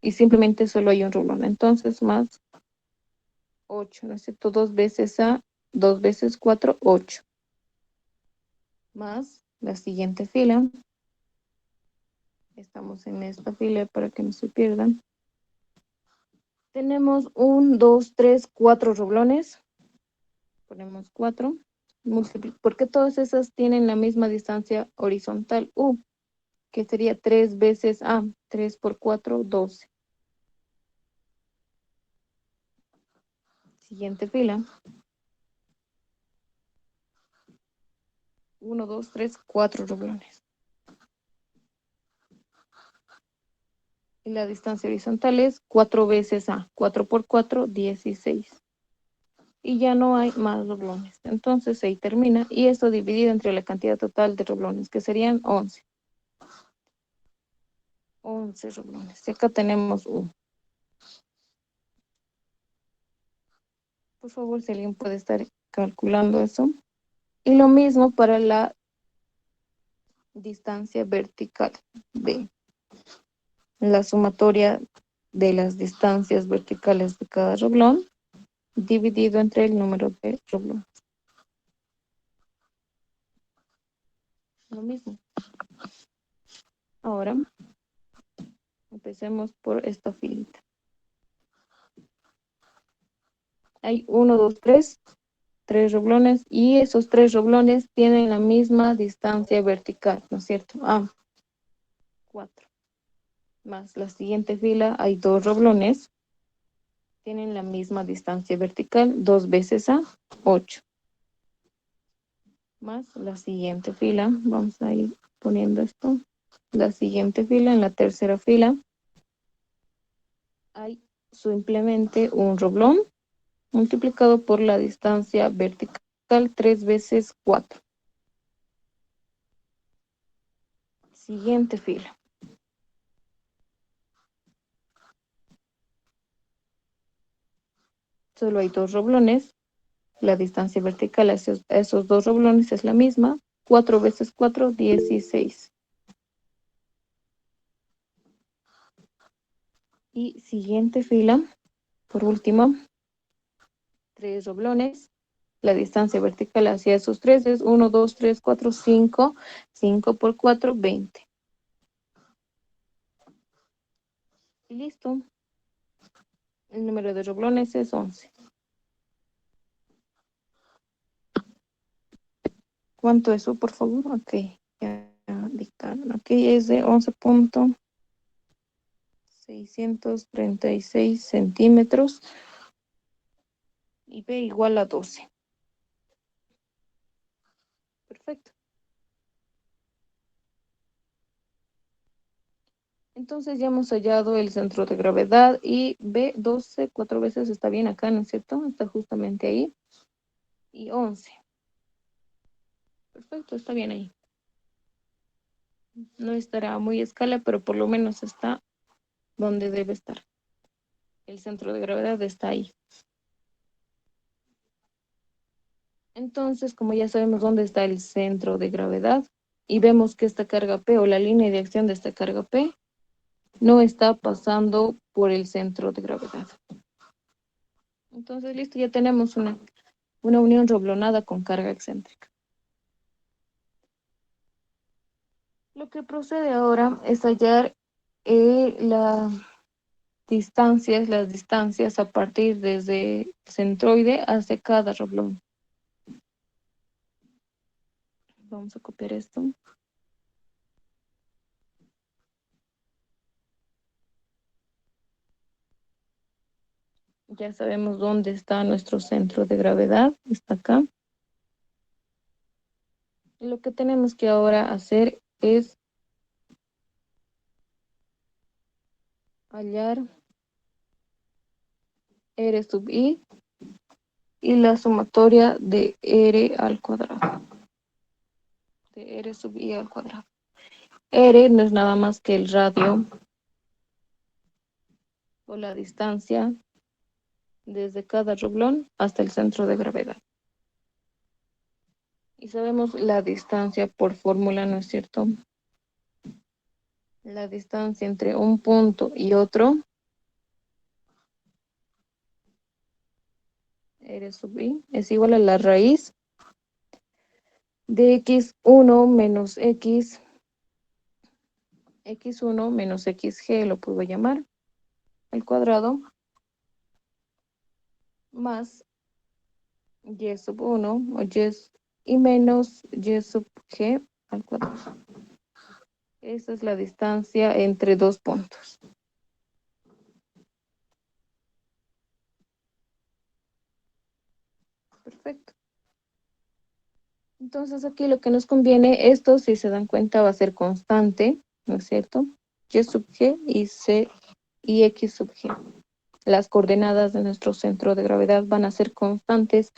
Y simplemente solo hay un reblón. Entonces más 8, ¿no es cierto? 2 veces A, 2 veces 4, 8. Más la siguiente fila. Estamos en esta fila para que no se pierdan. Tenemos 1, 2, 3, 4 reblones. Ponemos 4. Porque todas esas tienen la misma distancia horizontal U, que sería 3 veces A. 3 por 4, 12. Siguiente fila. 1, 2, 3, 4 reblones. Y la distancia horizontal es 4 veces A. 4 por 4, 16. Y ya no hay más reblones. Entonces ahí termina. Y esto dividido entre la cantidad total de reblones, que serían 11. 11 reblones. Y acá tenemos U. Por favor, si alguien puede estar calculando eso. Y lo mismo para la distancia vertical B. La sumatoria de las distancias verticales de cada reblón dividido entre el número de reblones. Lo mismo. Ahora, empecemos por esta filita. Hay 1, 2, 3, 3 reblones y esos 3 reblones tienen la misma distancia vertical, ¿no es cierto? A, 4. Más la siguiente fila hay 2 reblones, tienen la misma distancia vertical, 2 veces A, 8. Más la siguiente fila, vamos a ir poniendo esto. La siguiente fila, en la tercera fila, hay simplemente un reblón multiplicado por la distancia vertical 3 veces 4. Siguiente fila. Solo hay 2 reblones. La distancia vertical hacia esos 2 reblones es la misma. 4 veces 4, 16. Y siguiente fila, por último, 3 reblones. La distancia vertical hacia esos 3 es 1, 2, 3, 4, 5. 5 por 4, 20. Y listo. El número de reblones es 11. ¿Cuánto es eso, por favor? Ok. Ya dictaron. Ok, es de 11.636 centímetros. Y B igual a 12. Perfecto. Entonces ya hemos hallado el centro de gravedad y B12 4 veces está bien acá, ¿no es cierto? Está justamente ahí. Y 11. Perfecto, está bien ahí. No estará muy a escala, pero por lo menos está donde debe estar. El centro de gravedad está ahí. Entonces, como ya sabemos dónde está el centro de gravedad y vemos que esta carga P o la línea de acción de esta carga P no está pasando por el centro de gravedad. Entonces, listo, ya tenemos una unión reblonada con carga excéntrica. Lo que procede ahora es hallar la distancias, las distancias a partir desde el centroide hacia cada roblón. Vamos a copiar esto. Ya sabemos dónde está nuestro centro de gravedad, está acá. Lo que tenemos que ahora hacer es hallar R sub I y la sumatoria de R al cuadrado. De R sub I al cuadrado. R no es nada más que el radio o la distancia desde cada roblón hasta el centro de gravedad. Y sabemos la distancia por fórmula, ¿no es cierto? La distancia entre un punto y otro, R sub I, es igual a la raíz de x1 menos x1 menos xg, lo puedo llamar, al cuadrado, más y sub 1 o y menos y sub g al cuadrado. Esa es la distancia entre dos puntos. Perfecto. Entonces aquí lo que nos conviene, esto si se dan cuenta va a ser constante, ¿no es cierto? Y sub g y c y x sub g. Las coordenadas de nuestro centro de gravedad van a ser constantes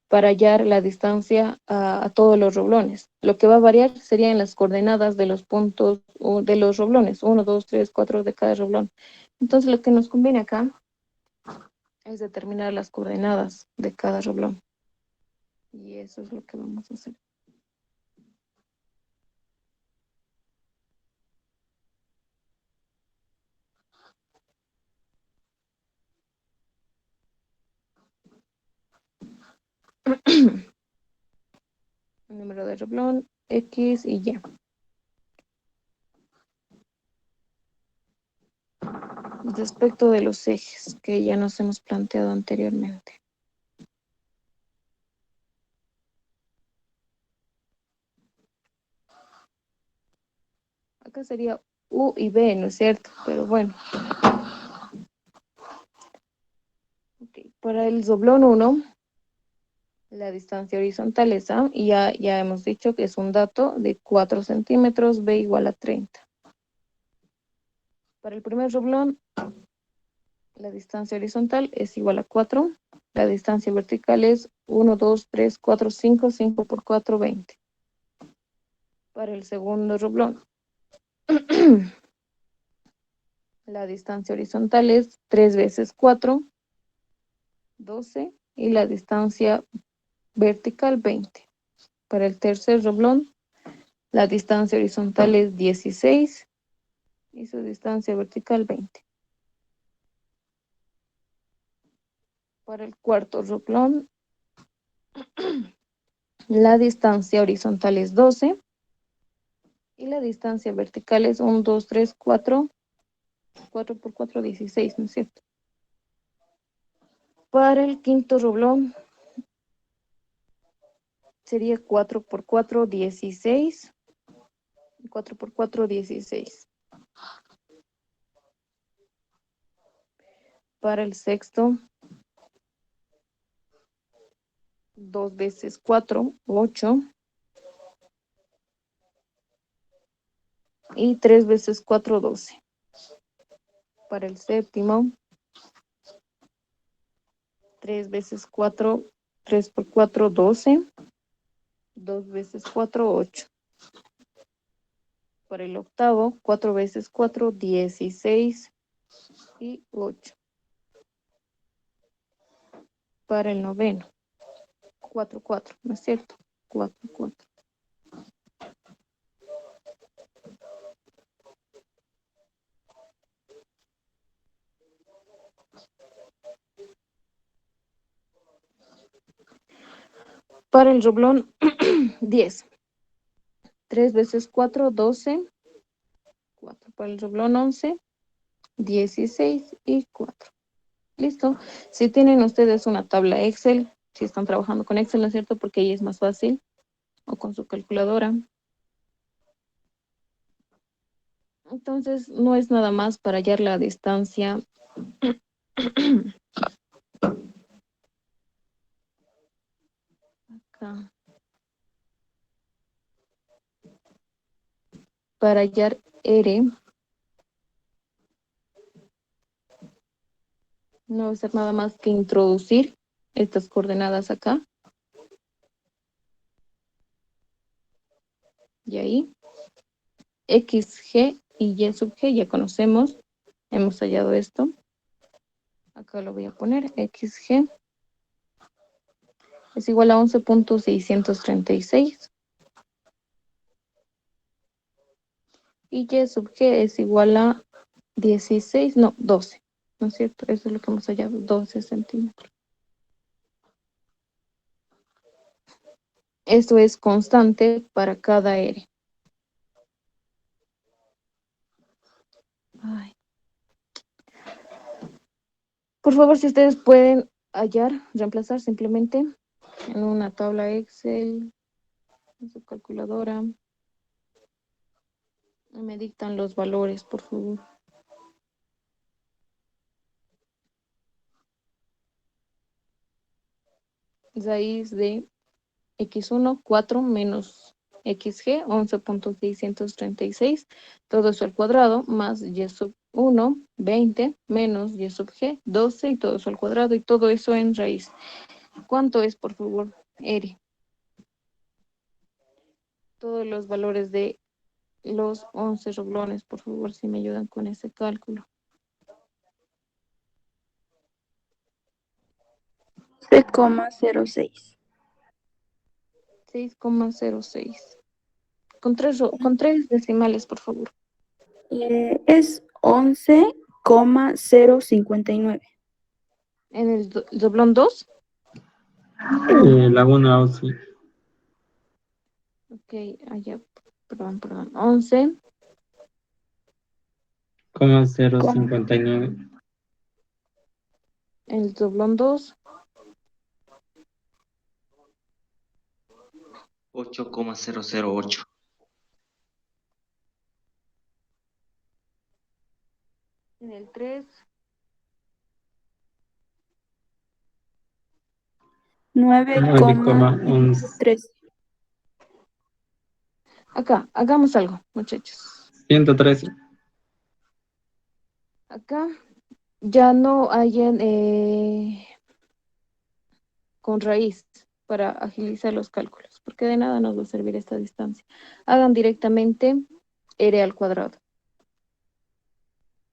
para hallar la distancia a todos los roblones. Lo que va a variar serían las coordenadas de los puntos o de los roblones, 1, 2, 3, 4 de cada roblón. Entonces lo que nos conviene acá es determinar las coordenadas de cada roblón. Y eso es lo que vamos a hacer. El número de roblón, X y Y. Respecto de los ejes que ya nos hemos planteado anteriormente. Acá sería U y B, ¿no es cierto? Pero bueno. Okay. Para el doblón 1, la distancia horizontal es A, y ya hemos dicho que es un dato de 4 centímetros, B igual a 30. Para el primer doblón, la distancia horizontal es igual a 4. La distancia vertical es 1, 2, 3, 4, 5, 5 por 4, 20. Para el segundo roblón, la distancia horizontal es 3 veces 4, 12, y la distancia vertical 20. Para el tercer roblón, la distancia horizontal es 16 y su distancia vertical 20. Para el cuarto roblón, la distancia horizontal es 12 y la distancia vertical es 1, 2, 3, 4, 4 por 4, 16, ¿no es cierto? Para el quinto roblón, sería 4 por 4, 16. 4 por 4, 16. Para el sexto, 2 veces 4, 8. Y 3 veces 4, 12. Para el séptimo, 3 veces 4, 3 por 4, 12. 2 veces 4, 8. Para el octavo, 4 veces 4, 16 y 8. Para el noveno, 4, 4, ¿no es cierto? 4, 4. Para el roblón 10. 3 veces 4, 12. 4 para el roblón 11. 16 y 4. Listo. Si tienen ustedes una tabla Excel, si están trabajando con Excel, ¿no es cierto? Porque ahí es más fácil, o con su calculadora. Entonces, no es nada más para hallar la distancia. Acá. Para hallar R, no va a ser nada más que introducir estas coordenadas acá. Y ahí, X, G y Y sub G, ya conocemos, hemos hallado esto. Acá lo voy a poner, XG es igual a 11.636. Y Y sub G es igual a 16, no, 12. ¿No es cierto? Eso es lo que hemos hallado, 12 centímetros. Esto es constante para cada R. Ay. Por favor, si ustedes pueden hallar, reemplazar simplemente en una tabla Excel, en su calculadora. Me dictan los valores, por favor. Raíz de X1, 4 menos XG, 11.636. Todo eso al cuadrado, más Y sub 1, 20, menos Y sub G, 12, y todo eso al cuadrado, y todo eso en raíz. ¿Cuánto es, por favor, R? Todos los valores de los 11 roblones, por favor, si me ayudan con ese cálculo. 6,06. 6,06. Con tres decimales, por favor. Es 11,059. En el doblón 2. Laguna Osi. Ok, allá, perdón. 11. 059. En el doblón 2. 8,008. En el 3. 9,13. Acá, hagamos algo, muchachos. 113. Acá ya no hay con raíz para agilizar los cálculos, porque de nada nos va a servir esta distancia. Hagan directamente R al cuadrado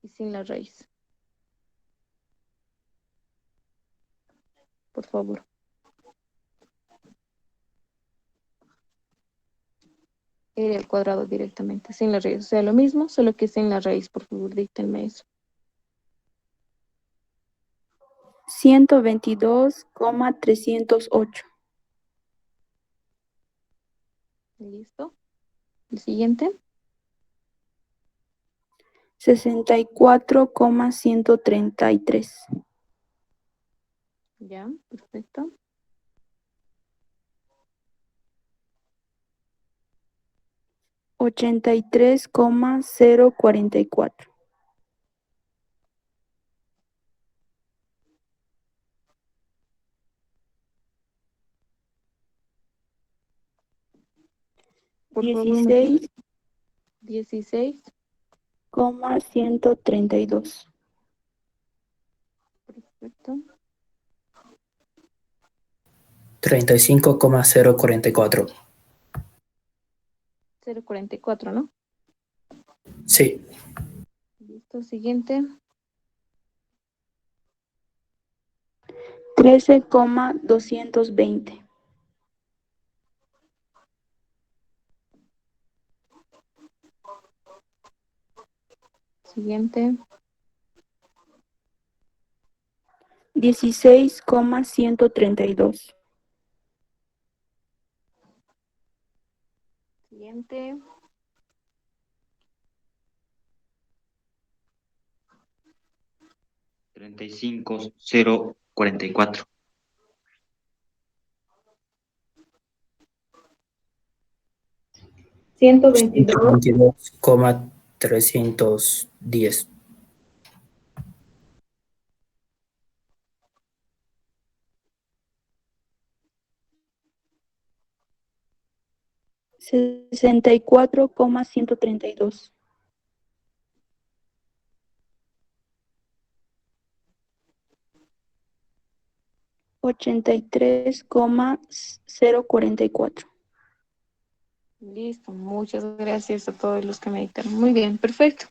y sin la raíz. Por favor. R al cuadrado directamente, sin la raíz. O sea, lo mismo, solo que sin la raíz. Por favor, díctenme eso. 122,308. ¿Listo? El siguiente. 64,133. Ya, perfecto. 83,044. Por favor, 16,132. Perfecto. 35,044. 0,44, ¿no? Sí. Listo, siguiente. 13,220. Siguiente. 16,132. Siguiente. 35,044. 122. 122,310. 64,132. 83,044. Listo, muchas gracias a todos los que me dictaron. Muy bien, perfecto.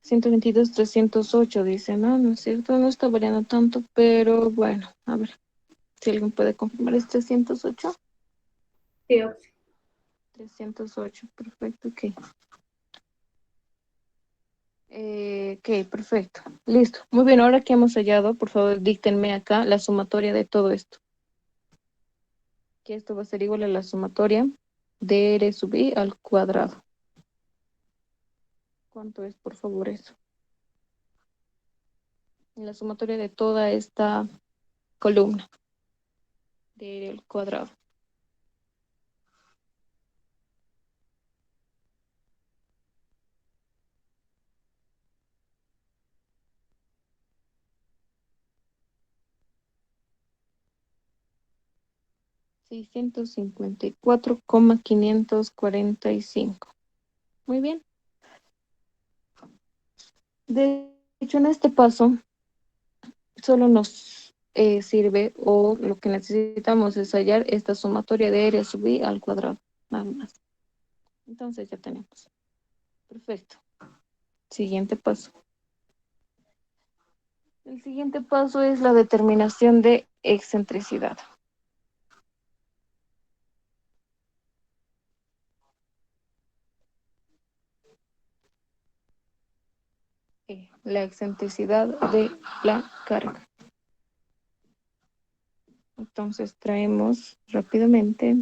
122,308 dice, no, no es cierto, no está variando tanto, pero bueno, a ver, si alguien puede confirmar, ¿es 308? Sí, 308, perfecto, ok. Ok, perfecto, listo. Muy bien, ahora que hemos hallado, por favor, díctenme acá la sumatoria de todo esto. Que esto va a ser igual a la sumatoria de R sub I al cuadrado. ¿Cuánto es, por favor, eso? La sumatoria de toda esta columna de R al cuadrado. $654,545. Muy bien. De hecho, en este paso solo nos sirve o lo que necesitamos es hallar esta sumatoria de R sub I al cuadrado. Nada más. Entonces ya tenemos. Perfecto. Siguiente paso. El siguiente paso es la determinación de excentricidad. La excentricidad de la carga. Entonces traemos rápidamente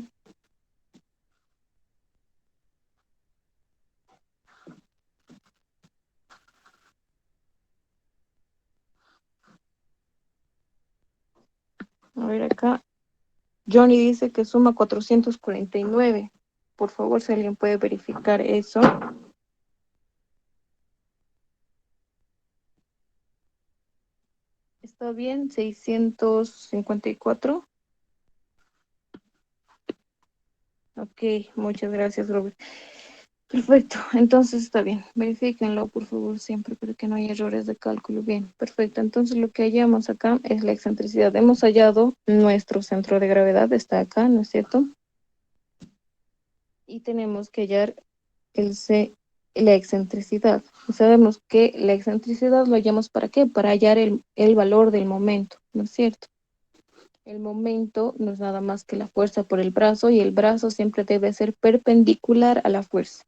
a ver acá. Johnny dice que suma 449. Por favor, si alguien puede verificar eso. ¿Está bien? 654. Ok, muchas gracias, Robert. Perfecto, entonces está bien. Verifíquenlo, por favor, siempre para que no haya errores de cálculo. Bien, perfecto. Entonces lo que hallamos acá es la excentricidad. Hemos hallado nuestro centro de gravedad, está acá, ¿no es cierto? Y tenemos que hallar la excentricidad. Y sabemos que la excentricidad lo hallamos ¿para qué? Para hallar el valor del momento, ¿no es cierto? El momento no es nada más que la fuerza por el brazo y el brazo siempre debe ser perpendicular a la fuerza.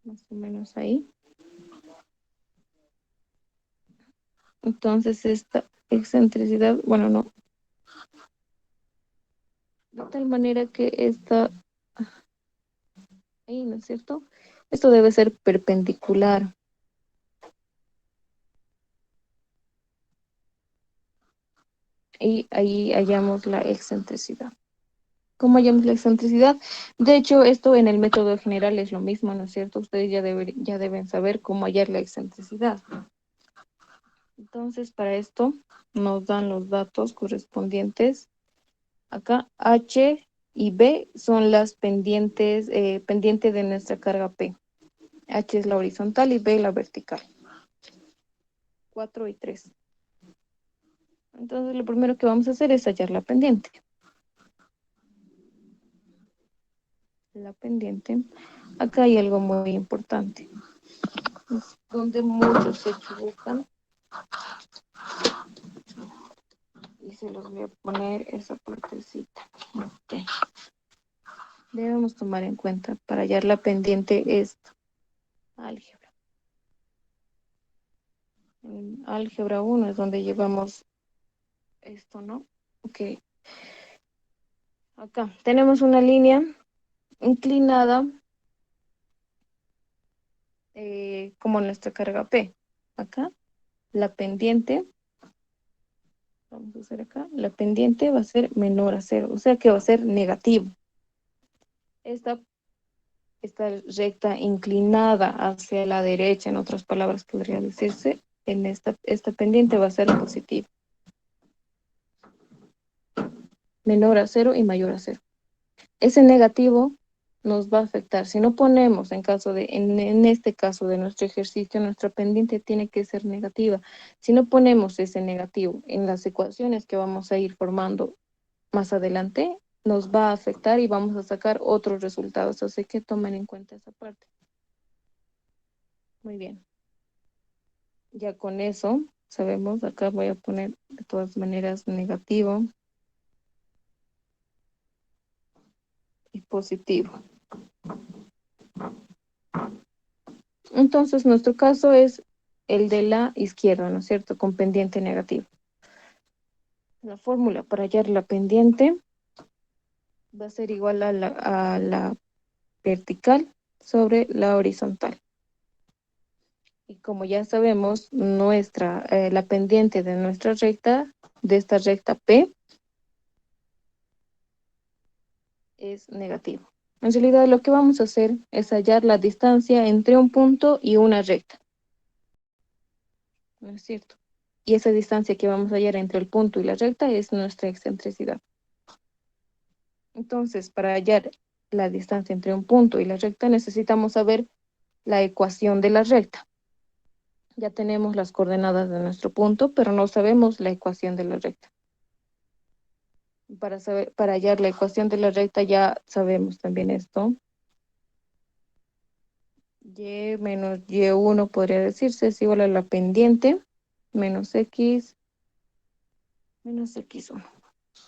Más o menos ahí. Entonces esta excentricidad, bueno, no. De tal manera que esta, ahí, ¿no es cierto? Esto debe ser perpendicular. Y ahí hallamos la excentricidad. ¿Cómo hallamos la excentricidad? De hecho, esto en el método general es lo mismo, ¿no es cierto? Ustedes ya deben saber cómo hallar la excentricidad. Entonces, para esto nos dan los datos correspondientes. Acá H y B son las pendientes, pendiente de nuestra carga P. H es la horizontal y B la vertical. 4 y 3. Entonces, lo primero que vamos a hacer es hallar la pendiente. La pendiente. Acá hay algo muy importante. Es donde muchos se equivocan. Y se los voy a poner esa partecita. Ok. Debemos tomar en cuenta para hallar la pendiente esto. Álgebra. En álgebra 1 es donde llevamos esto, ¿no? Ok. Acá tenemos una línea inclinada como nuestra carga P. Acá, la pendiente, vamos a hacer acá, la pendiente va a ser menor a 0, o sea que va a ser negativo. Esta recta inclinada hacia la derecha, en otras palabras podría decirse, en esta pendiente va a ser positiva. Menor a 0 y mayor a 0. Ese negativo nos va a afectar. Si no ponemos, en este caso de nuestro ejercicio, nuestra pendiente tiene que ser negativa. Si no ponemos ese negativo en las ecuaciones que vamos a ir formando más adelante, nos va a afectar y vamos a sacar otros resultados. Así que tomen en cuenta esa parte. Muy bien. Ya con eso, sabemos, acá voy a poner de todas maneras negativo y positivo. Entonces, nuestro caso es el de la izquierda, ¿no es cierto? Con pendiente negativa. La fórmula para hallar la pendiente va a ser igual a la vertical sobre la horizontal. Y como ya sabemos, la pendiente de nuestra recta, de esta recta P, es negativo. En realidad, lo que vamos a hacer es hallar la distancia entre un punto y una recta. ¿No es cierto? Y esa distancia que vamos a hallar entre el punto y la recta es nuestra excentricidad. Entonces, para hallar la distancia entre un punto y la recta, necesitamos saber la ecuación de la recta. Ya tenemos las coordenadas de nuestro punto, pero no sabemos la ecuación de la recta. Para hallar la ecuación de la recta ya sabemos también esto. Y menos y1 podría decirse es igual a la pendiente menos x menos x1.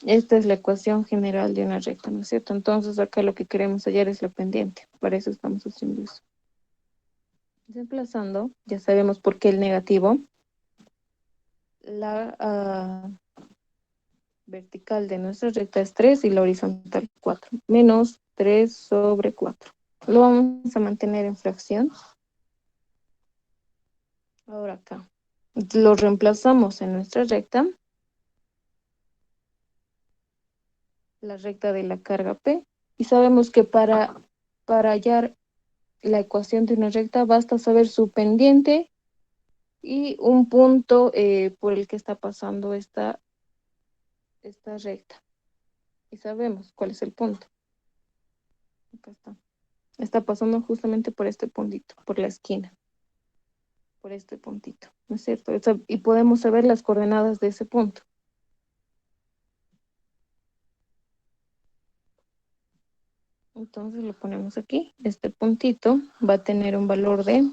Esta es la ecuación general de una recta, ¿no es cierto? Entonces acá lo que queremos hallar es la pendiente. Para eso estamos haciendo eso. Desplazando, ya sabemos por qué el negativo. La vertical de nuestra recta es 3 y la horizontal 4. Menos 3 sobre 4. Lo vamos a mantener en fracción. Ahora acá. Lo reemplazamos en nuestra recta. La recta de la carga P. Y sabemos que para hallar la ecuación de una recta basta saber su pendiente y un punto por el que está pasando esta recta. Y sabemos cuál es el punto. Acá está. Está pasando justamente por este puntito, por la esquina. Por este puntito, ¿no es cierto? Y podemos saber las coordenadas de ese punto. Entonces lo ponemos aquí. Este puntito va a tener un valor de...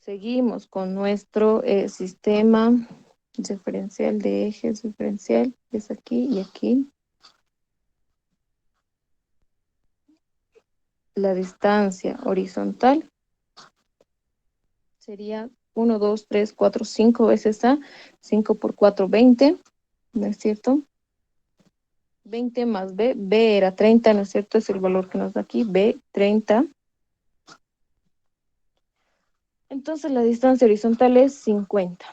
Seguimos con nuestro sistema referencial de ejes diferencial. Es aquí y aquí. La distancia horizontal sería 1, 2, 3, 4, 5 veces A. 5 por 4, 20. ¿No es cierto? 20 más B. B era 30, ¿no es cierto? Es el valor que nos da aquí. B, 30. Entonces la distancia horizontal es 50.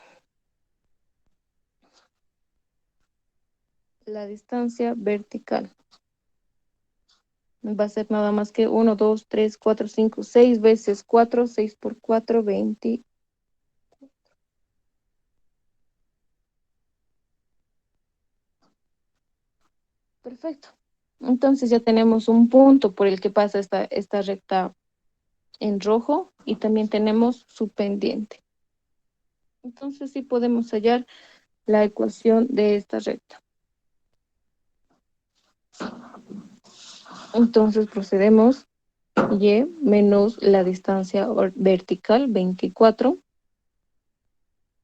La distancia vertical va a ser nada más que 1, 2, 3, 4, 5, 6 veces 4, 6 por 4, 20. Perfecto. Entonces ya tenemos un punto por el que pasa esta recta en rojo y también tenemos su pendiente. Entonces sí podemos hallar la ecuación de esta recta. Entonces procedemos. Y menos la distancia vertical, 24,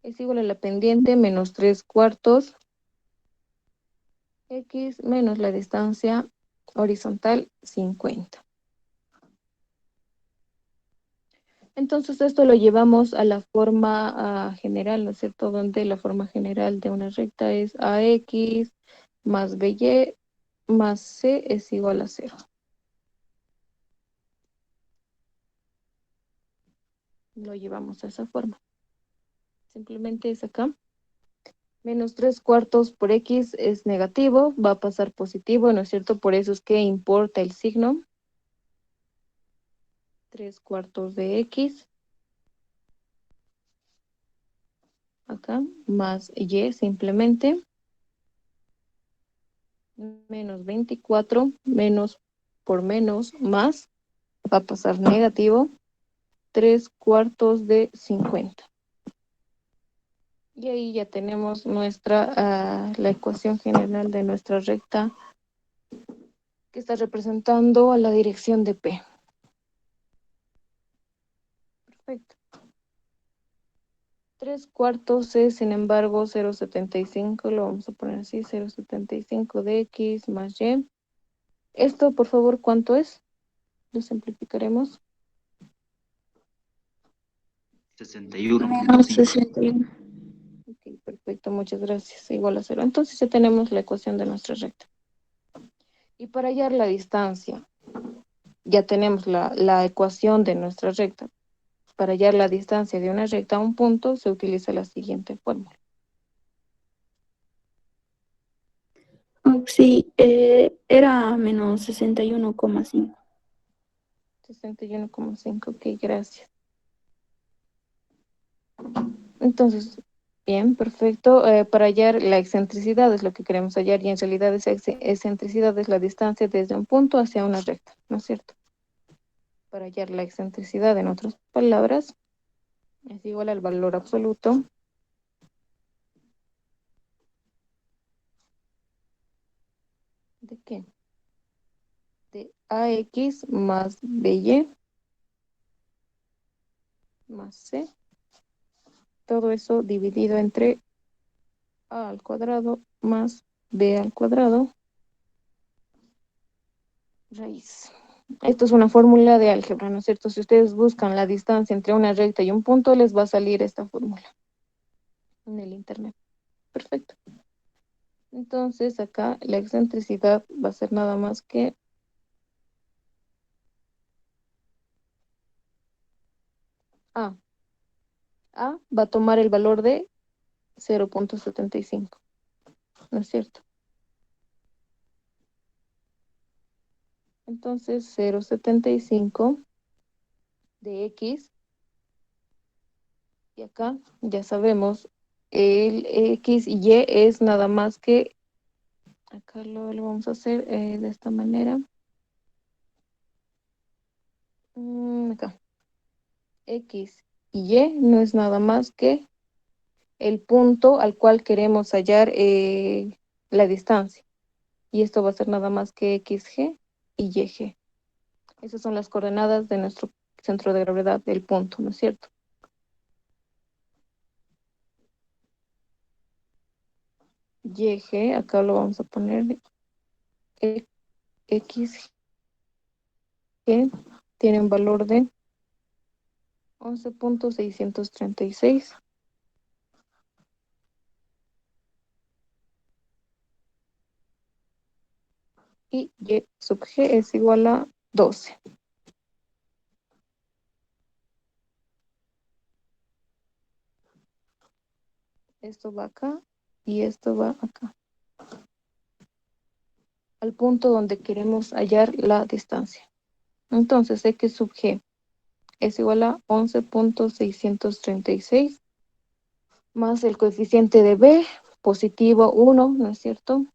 es igual a la pendiente menos 3 cuartos, x menos la distancia horizontal, 50. Entonces esto lo llevamos a la forma general, ¿no es cierto? Donde la forma general de una recta es ax más BY más C es igual a 0. Lo llevamos a esa forma. Simplemente es acá. Menos 3/4 por X es negativo, va a pasar positivo, ¿no es cierto? Por eso es que importa el signo. 3/4 de X. Acá, más Y simplemente. Menos 24, menos por menos, más, va a pasar negativo. 3/4 de 50. Y ahí ya tenemos la ecuación general de nuestra recta que está representando a la dirección de P. Perfecto. 3/4 es, sin embargo, 0,75, lo vamos a poner así, 0,75 de X más Y. Esto, por favor, ¿cuánto es? Lo simplificaremos. 61.5. 61. Ok, perfecto, muchas gracias. Igual a 0. Entonces ya tenemos la ecuación de nuestra recta. Y para hallar la distancia, ya tenemos la ecuación de nuestra recta. Para hallar la distancia de una recta a un punto, se utiliza la siguiente fórmula. Sí, era menos 61,5. 61,5, ok, gracias. Entonces, bien, perfecto. Para hallar la excentricidad es lo que queremos hallar, y en realidad esa excentricidad es la distancia desde un punto hacia una recta, ¿no es cierto? Para hallar la excentricidad, en otras palabras, es igual al valor absoluto ¿de qué? De AX más BY más C. Todo eso dividido entre A al cuadrado más B al cuadrado raíz. Esto es una fórmula de álgebra, ¿no es cierto? Si ustedes buscan la distancia entre una recta y un punto, les va a salir esta fórmula en el internet. Perfecto. Entonces acá la excentricidad va a ser nada más que A. A va a tomar el valor de 0,75, ¿no es cierto? Entonces 0,75 de X, y acá ya sabemos, el X y Y es nada más que, acá lo vamos a hacer de esta manera. Acá. X y Y no es nada más que el punto al cual queremos hallar la distancia. Y esto va a ser nada más que XG y YG. Esas son las coordenadas de nuestro centro de gravedad del punto, ¿no es cierto? YG, acá lo vamos a poner XG, tiene un valor de 11,636. Y Y sub G es igual a 12. Esto va acá y esto va acá, al punto donde queremos hallar la distancia. Entonces, X sub G es igual a 11,636 más el coeficiente de B, positivo 1, ¿no es cierto?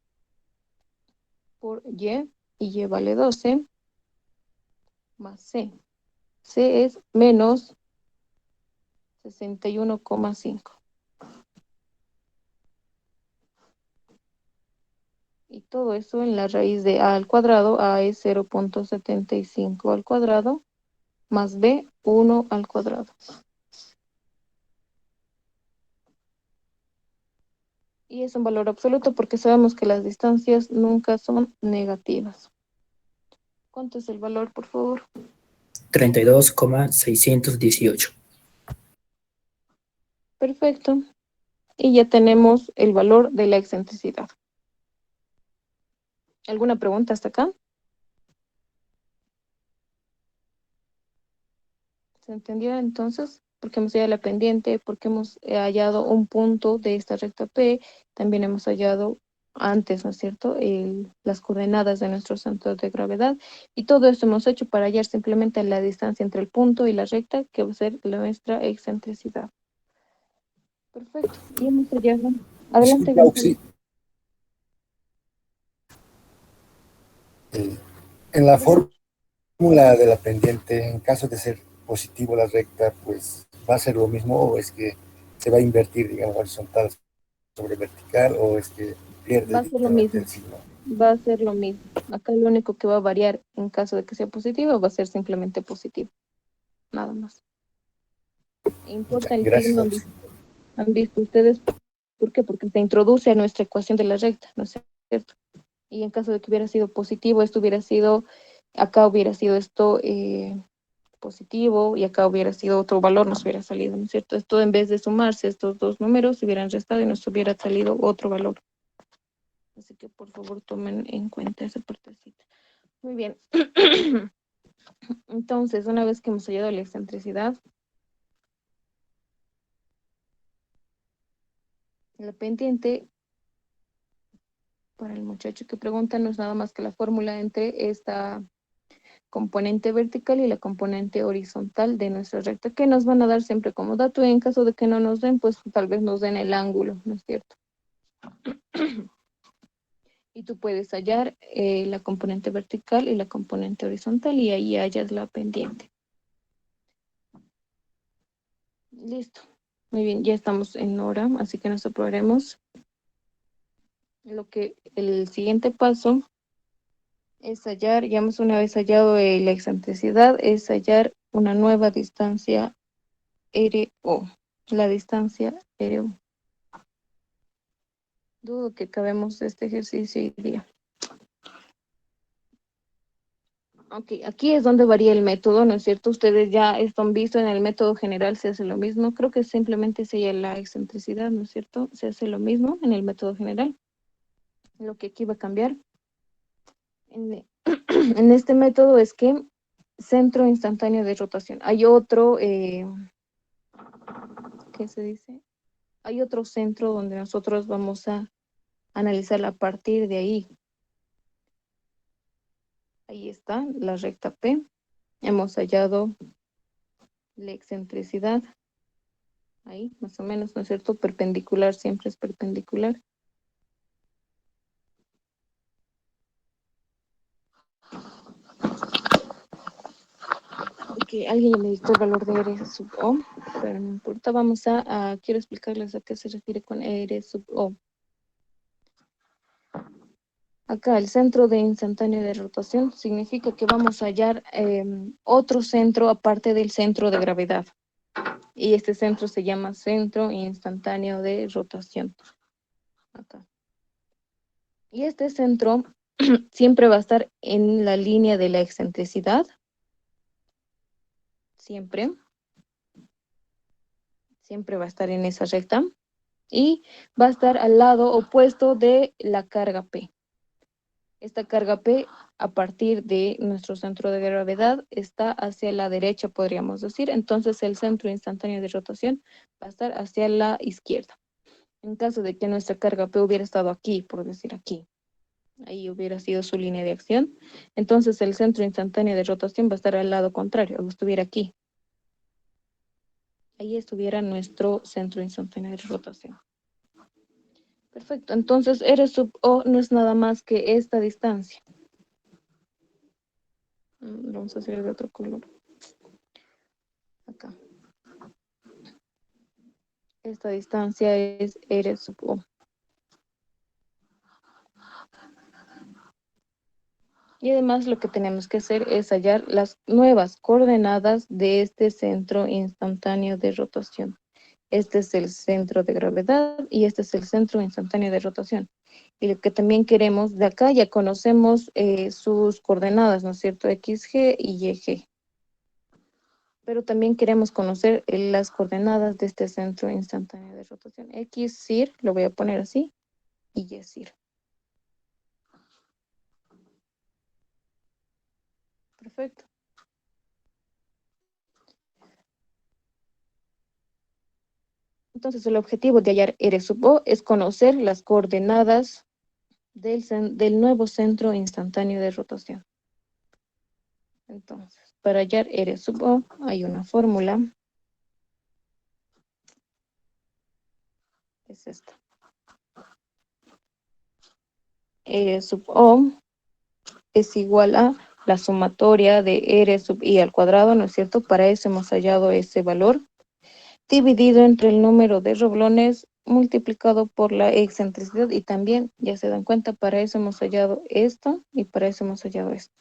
Por Y, y Y vale 12, más C. C es menos 61,5. Y todo eso en la raíz de A al cuadrado. A es 0,75 al cuadrado, más B, 1 al cuadrado. Y es un valor absoluto porque sabemos que las distancias nunca son negativas. ¿Cuánto es el valor, por favor? 32,618. Perfecto. Y ya tenemos el valor de la excentricidad. ¿Alguna pregunta hasta acá? ¿Se entendió entonces? Porque hemos hallado la pendiente, porque hemos hallado un punto de esta recta P, también hemos hallado antes, ¿no es cierto?, las coordenadas de nuestro centro de gravedad, y todo esto hemos hecho para hallar simplemente la distancia entre el punto y la recta, que va a ser nuestra excentricidad. Perfecto, y hemos hallado. Adelante, Disculpa, Gonzalo. En la fórmula de la pendiente, en caso de ser positivo la recta, pues va a ser lo mismo, o es que se va a invertir, digamos, horizontal sobre vertical, o es que pierde Va a ser lo directamente mismo. el signo. Va a ser lo mismo. Acá lo único que va a variar en caso de que sea positivo va a ser simplemente positivo. Nada más. Importa el Gracias, signo, Auxi. han visto ustedes. ¿Por qué? Porque se introduce a nuestra ecuación de la recta, ¿no es cierto? Y en caso de que hubiera sido positivo, esto hubiera sido, acá hubiera sido esto positivo y acá hubiera sido otro valor, nos hubiera salido, ¿no es cierto? Esto en vez de sumarse estos dos números, se hubieran restado y nos hubiera salido otro valor. Así que por favor tomen en cuenta esa partecita. Muy bien. Entonces, una vez que hemos hallado la excentricidad, la pendiente, para el muchacho que pregunta, no es nada más que la fórmula entre esta componente vertical y la componente horizontal de nuestra recta, que nos van a dar siempre como dato, y en caso de que no nos den, pues tal vez nos den el ángulo, ¿no es cierto? Y tú puedes hallar la componente vertical y la componente horizontal, y ahí hallas la pendiente. Listo. Muy bien, ya estamos en hora, así que nos aprobaremos. Lo que el siguiente paso es hallar, ya hemos una vez hallado la excentricidad, es hallar una nueva distancia RO, la distancia RO. Dudo que acabemos este ejercicio hoy día. Ok, aquí es donde varía el método, ¿no es cierto? Ustedes ya están visto en el método general, se hace lo mismo. Creo que simplemente se halla la excentricidad, ¿no es cierto? Se hace lo mismo en el método general. Lo que aquí va a cambiar en este método es que centro instantáneo de rotación. Hay otro, ¿qué se dice? Hay otro centro donde nosotros vamos a analizar a partir de ahí. Ahí está la recta P. Hemos hallado la excentricidad. Ahí, más o menos, ¿no es cierto? Perpendicular, siempre es perpendicular. Ok, alguien me dictó el valor de R sub O, pero no importa. Vamos quiero explicarles a qué se refiere con R sub O. Acá el centro de instantáneo de rotación significa que vamos a hallar otro centro aparte del centro de gravedad. Y este centro se llama centro instantáneo de rotación. Acá. Y este centro siempre va a estar en la línea de la excentricidad. Siempre. Siempre va a estar en esa recta. Y va a estar al lado opuesto de la carga P. Esta carga P, a partir de nuestro centro de gravedad, está hacia la derecha, podríamos decir. Entonces, el centro instantáneo de rotación va a estar hacia la izquierda. En caso de que nuestra carga P hubiera estado aquí, por decir aquí, ahí hubiera sido su línea de acción, entonces el centro instantáneo de rotación va a estar al lado contrario, o estuviera aquí. Ahí estuviera nuestro centro instantáneo de rotación. Perfecto, entonces R sub O no es nada más que esta distancia. Vamos a hacer de otro color. Acá. Esta distancia es R sub O. Y además lo que tenemos que hacer es hallar las nuevas coordenadas de este centro instantáneo de rotación. Este es el centro de gravedad y este es el centro instantáneo de rotación. Y lo que también queremos de acá, ya conocemos sus coordenadas, ¿no es cierto? XG y YG. Pero también queremos conocer las coordenadas de este centro instantáneo de rotación. X, CIR, lo voy a poner así, y Y, CIR. Perfecto. Entonces, el objetivo de hallar R sub O es conocer las coordenadas del nuevo centro instantáneo de rotación. Entonces, para hallar R sub O hay una fórmula. Es esta. R sub O es igual a la sumatoria de R sub I al cuadrado, ¿no es cierto? Para eso hemos hallado ese valor, dividido entre el número de roblones multiplicado por la excentricidad, y también, ya se dan cuenta, para eso hemos hallado esto y para eso hemos hallado esto.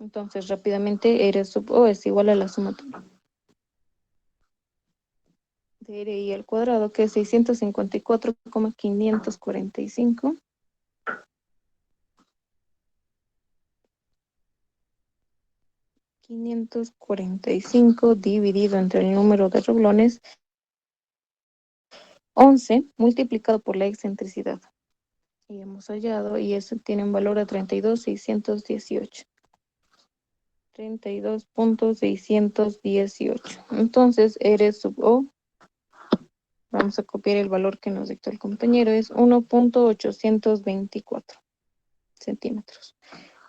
Entonces, rápidamente, R sub O es igual a la sumatoria de R I al cuadrado, que es 654,545. Dividido entre el número de roblones 11 multiplicado por la excentricidad. Y hemos hallado, y eso tiene un valor de 32,618. 32,618. Entonces, R sub O, vamos a copiar el valor que nos dictó el compañero, es 1,824 centímetros.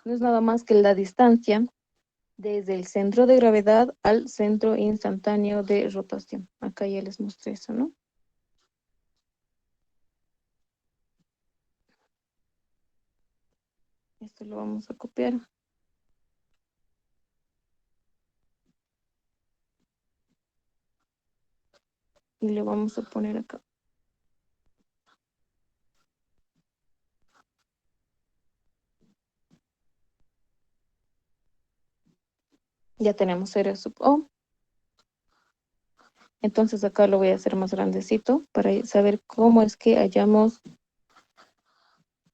No es nada más que la distancia desde el centro de gravedad al centro instantáneo de rotación. Acá ya les mostré eso, ¿no? Esto lo vamos a copiar. Y le vamos a poner acá. Ya tenemos R sub O. Entonces acá lo voy a hacer más grandecito para saber cómo es que hallamos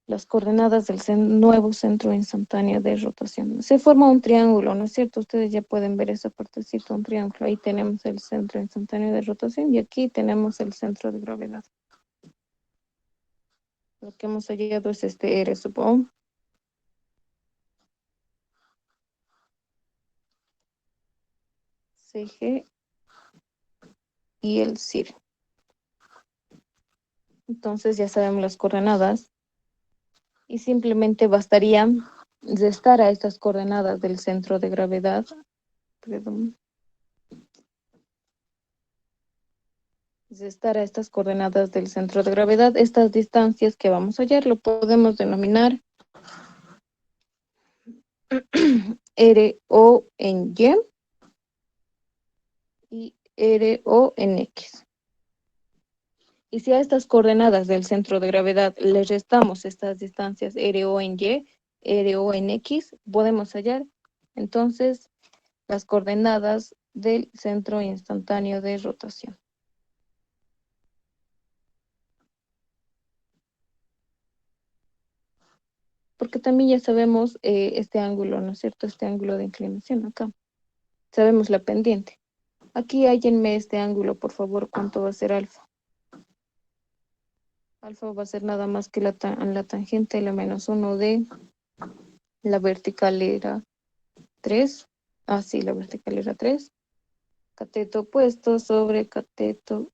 las coordenadas del nuevo centro instantáneo de rotación. Se forma un triángulo, ¿no es cierto? Ustedes ya pueden ver esa partecita, un triángulo. Ahí tenemos el centro instantáneo de rotación y aquí tenemos el centro de gravedad. Lo que hemos hallado es este R sub O. CG y el CIR. Entonces ya sabemos las coordenadas y simplemente bastaría restar a estas coordenadas del centro de gravedad. Perdón. Restar a estas coordenadas del centro de gravedad estas distancias que vamos a hallar, lo podemos denominar RO en Y y RO en X. Y si a estas coordenadas del centro de gravedad le restamos estas distancias RO en Y, RO en X, podemos hallar entonces las coordenadas del centro instantáneo de rotación. Porque también ya sabemos este ángulo, ¿no es cierto? Este ángulo de inclinación acá. Sabemos la pendiente. Aquí hállenme este ángulo, por favor, ¿cuánto va a ser alfa? Alfa va a ser nada más que la tangente de la -1 de la vertical era 3. Ah, sí, la vertical era 3. Cateto opuesto sobre cateto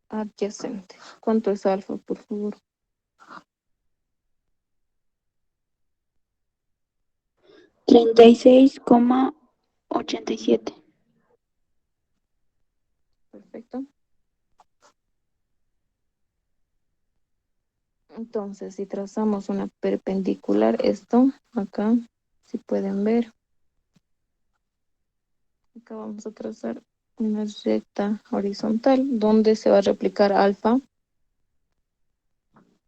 adyacente. ¿Cuánto es alfa, por favor? 36,87. Perfecto. Entonces, si trazamos una perpendicular, esto, acá, si pueden ver. Acá vamos a trazar una recta horizontal donde se va a replicar alfa.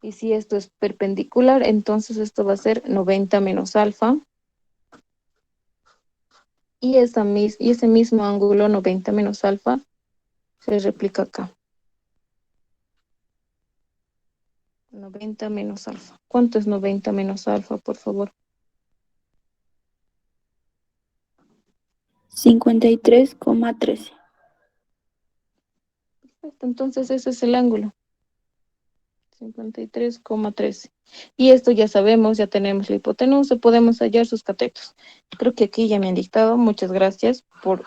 Y si esto es perpendicular, entonces esto va a ser 90 menos alfa. Y ese mismo ángulo, 90 menos alfa, se replica acá. 90 menos alfa. ¿Cuánto es 90 menos alfa, por favor? 53,13. Perfecto, entonces ese es el ángulo. 53,13. Y esto ya sabemos, ya tenemos la hipotenusa, podemos hallar sus catetos. Creo que aquí ya me han dictado. Muchas gracias por...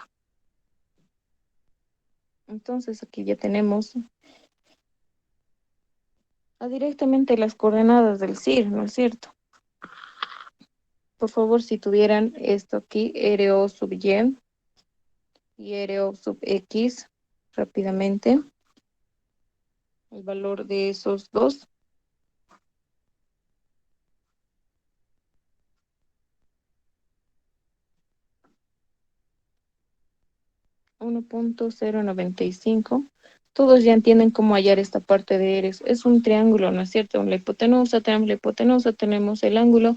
Entonces aquí ya tenemos directamente las coordenadas del CIR, ¿no es cierto? Por favor, si tuvieran esto aquí, RO sub Y y RO sub X, rápidamente, el valor de esos dos. $1.095. Todos ya entienden cómo hallar esta parte de Eres. Es un triángulo, ¿no es cierto? Tenemos la hipotenusa, tenemos el ángulo,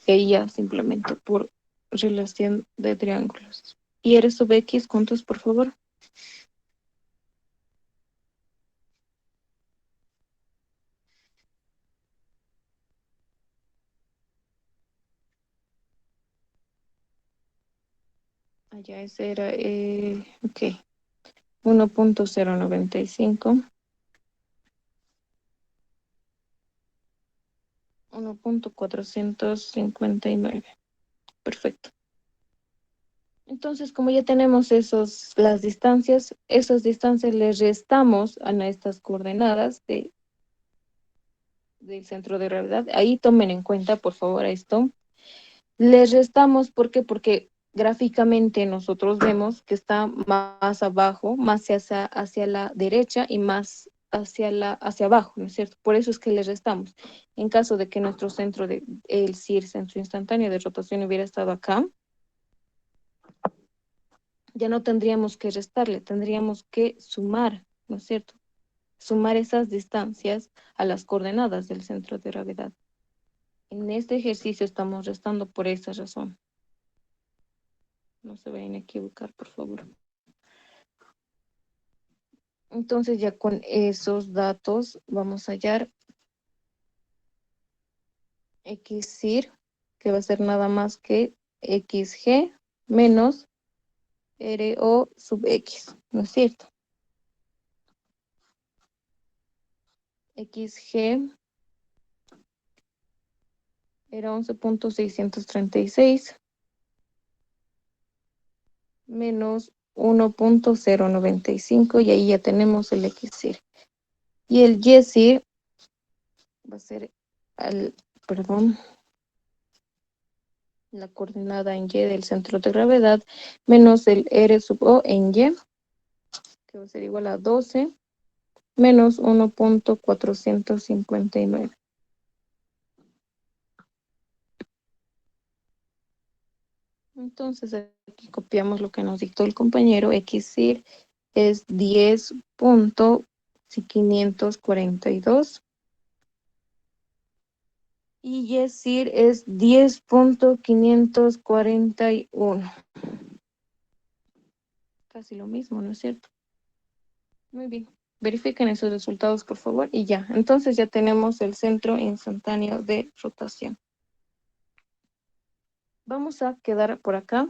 y ya simplemente por relación de triángulos. Y Eres sub X, ¿cuántos, por favor? Allá ese era, ok, 1.095. 1.459. Perfecto. Entonces, como ya tenemos las distancias, esas distancias les restamos a estas coordenadas del centro de gravedad. Ahí tomen en cuenta, por favor, esto. Les restamos, ¿por qué? Porque gráficamente nosotros vemos que está más abajo, más hacia la derecha y más hacia abajo, ¿no es cierto? Por eso es que les restamos. En caso de que nuestro centro el CIR, centro instantáneo de rotación, hubiera estado acá, ya no tendríamos que restarle, tendríamos que sumar, ¿no es cierto? Sumar esas distancias a las coordenadas del centro de gravedad. En este ejercicio estamos restando por esa razón. No se vayan a equivocar, por favor. Entonces ya con esos datos vamos a hallar XCIR, que va a ser nada más que XG menos RO sub X, ¿no es cierto? XG era 11.636 menos 1.095 y ahí ya tenemos el XCIR. Y el YCIR va a ser, la coordenada en Y del centro de gravedad menos el R sub O en Y, que va a ser igual a 12 menos 1.459. Entonces aquí copiamos lo que nos dictó el compañero. XCIR es 10.542 y YCIR es 10.541. Casi lo mismo, ¿no es cierto? Muy bien. Verifiquen esos resultados, por favor, y ya. Entonces ya tenemos el centro instantáneo de rotación. Vamos a quedar por acá,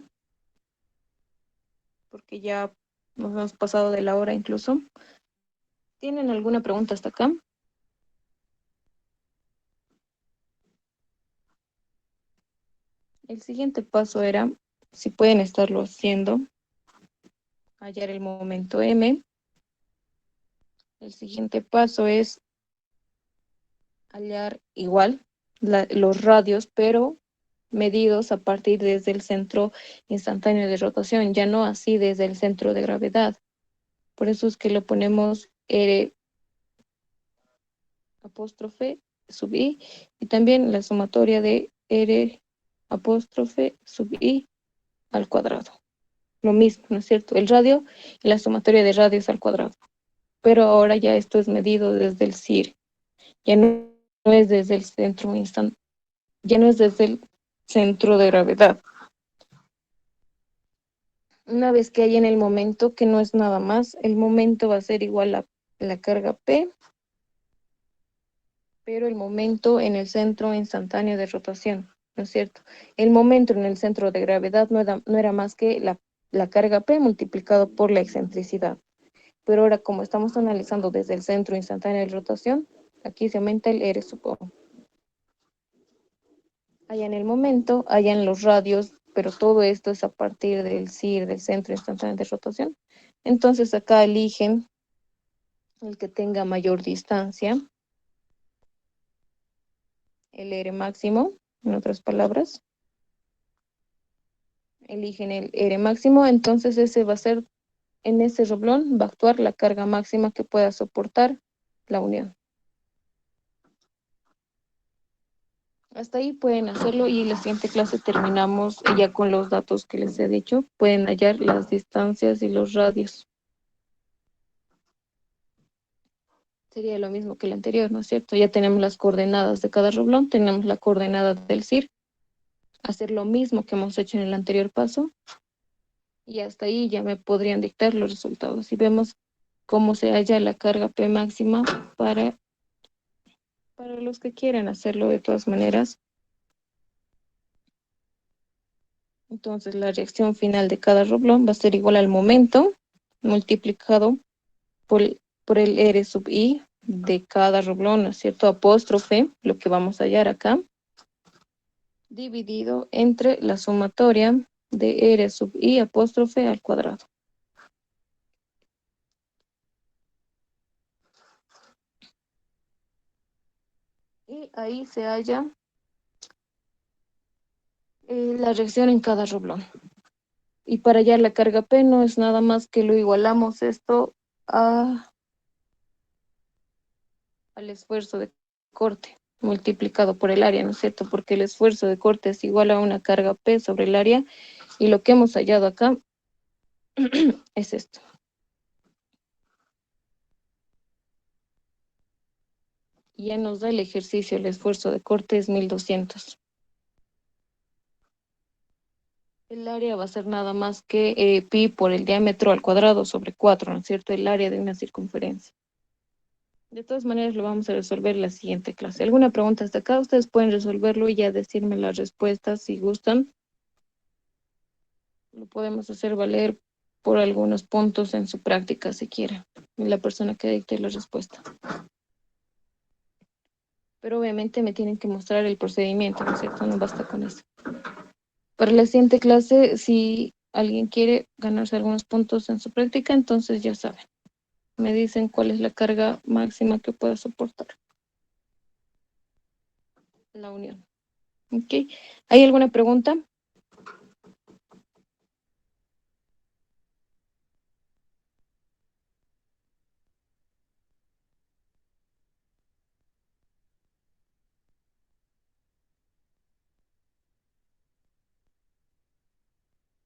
porque ya nos hemos pasado de la hora incluso. ¿Tienen alguna pregunta hasta acá? El siguiente paso era, si pueden estarlo haciendo, hallar el momento M. El siguiente paso es hallar igual los radios, pero medidos a partir desde el centro instantáneo de rotación, ya no así desde el centro de gravedad. Por eso es que lo ponemos R apóstrofe sub I y también la sumatoria de R apóstrofe sub I al cuadrado. Lo mismo, ¿no es cierto? El radio y la sumatoria de radios al cuadrado. Pero ahora ya esto es medido desde el CIR. Ya no es desde el centro ya no es desde el centro de gravedad. Una vez que hay en el momento, que no es nada más, el momento va a ser igual a la carga P, pero el momento en el centro instantáneo de rotación, ¿no es cierto? El momento en el centro de gravedad no era más que la carga P multiplicado por la excentricidad. Pero ahora, como estamos analizando desde el centro instantáneo de rotación, Aquí se aumenta el R sub O. Allá en el momento, allá en los radios, pero todo esto es a partir del CIR, del centro instantáneo de rotación. Entonces acá eligen el que tenga mayor distancia, el R máximo, en otras palabras. Eligen el R máximo, entonces ese va a ser, en ese roblón va a actuar la carga máxima que pueda soportar la unión. Hasta ahí pueden hacerlo y en la siguiente clase terminamos ya con los datos que les he dicho. Pueden hallar las distancias y los radios. Sería lo mismo que el anterior, ¿no es cierto? Ya tenemos las coordenadas de cada roblón, tenemos la coordenada del CIR. Hacer lo mismo que hemos hecho en el anterior paso. Y hasta ahí ya me podrían dictar los resultados. Y vemos cómo se halla la carga P máxima para los que quieran hacerlo de todas maneras. Entonces la reacción final de cada roblón va a ser igual al momento multiplicado por el R sub I de cada roblón, ¿no es cierto? Apóstrofe, lo que vamos a hallar acá, dividido entre la sumatoria de R sub I apóstrofe al cuadrado. Y ahí se halla la reacción en cada roblón. Y para hallar la carga P no es nada más que lo igualamos esto al esfuerzo de corte multiplicado por el área, ¿no es cierto? Porque el esfuerzo de corte es igual a una carga P sobre el área y lo que hemos hallado acá es esto. Y ya nos da el ejercicio, el esfuerzo de corte es 1200. El área va a ser nada más que pi por el diámetro al cuadrado sobre 4, ¿no es cierto? El área de una circunferencia. De todas maneras, lo vamos a resolver en la siguiente clase. ¿Alguna pregunta hasta acá? Ustedes pueden resolverlo y ya decirme las respuestas si gustan. Lo podemos hacer valer por algunos puntos en su práctica si quieren. Y la persona que dicte la respuesta. Pero obviamente me tienen que mostrar el procedimiento, ¿no es cierto? No basta con eso. Para la siguiente clase, si alguien quiere ganarse algunos puntos en su práctica, entonces ya saben. Me dicen cuál es la carga máxima que pueda soportar la unión. ¿Ok? ¿Hay alguna pregunta?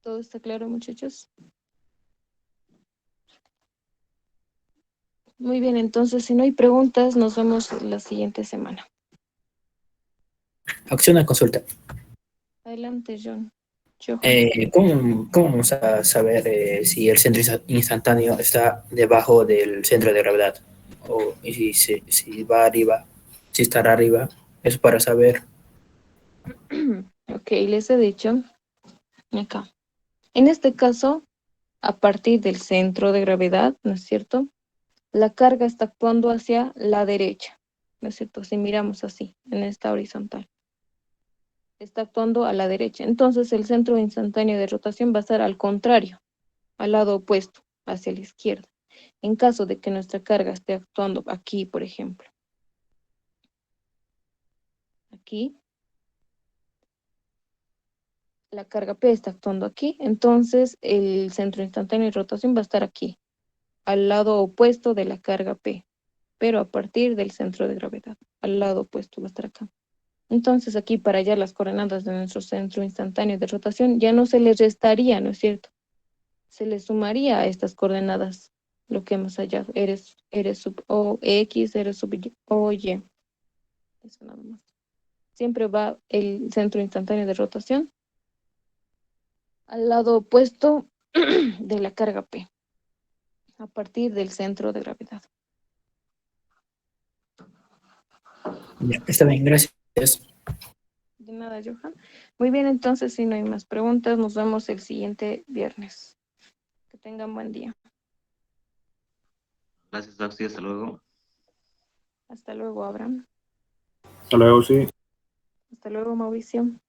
¿Todo está claro, muchachos? Muy bien, entonces si no hay preguntas, nos vemos la siguiente semana. Acción a consulta. Adelante, John. ¿Cómo vamos a saber si el centro instantáneo está debajo del centro de gravedad? Y si va arriba, si estará arriba. Eso para saber. Ok, les he dicho acá. En este caso, a partir del centro de gravedad, ¿no es cierto? La carga está actuando hacia la derecha, ¿no es cierto? Si miramos así, en esta horizontal. Está actuando a la derecha. Entonces, el centro instantáneo de rotación va a estar al contrario, al lado opuesto, hacia la izquierda. En caso de que nuestra carga esté actuando aquí, por ejemplo. Aquí. La carga P está actuando aquí, entonces el centro instantáneo de rotación va a estar aquí, al lado opuesto de la carga P, pero a partir del centro de gravedad, al lado opuesto va a estar acá. Entonces aquí para hallar las coordenadas de nuestro centro instantáneo de rotación ya no se le restaría, ¿no es cierto? Se le sumaría a estas coordenadas lo que hemos hallado, R sub O, X, R sub O, Y. Eso nada más. Siempre va el centro instantáneo de rotación al lado opuesto de la carga P, a partir del centro de gravedad. Ya, está bien, gracias. De nada, Johan. Muy bien, entonces, si no hay más preguntas, nos vemos el siguiente viernes. Que tengan buen día. Gracias, Daxi. Hasta luego. Hasta luego, Abraham. Hasta luego, sí. Hasta luego, Mauricio.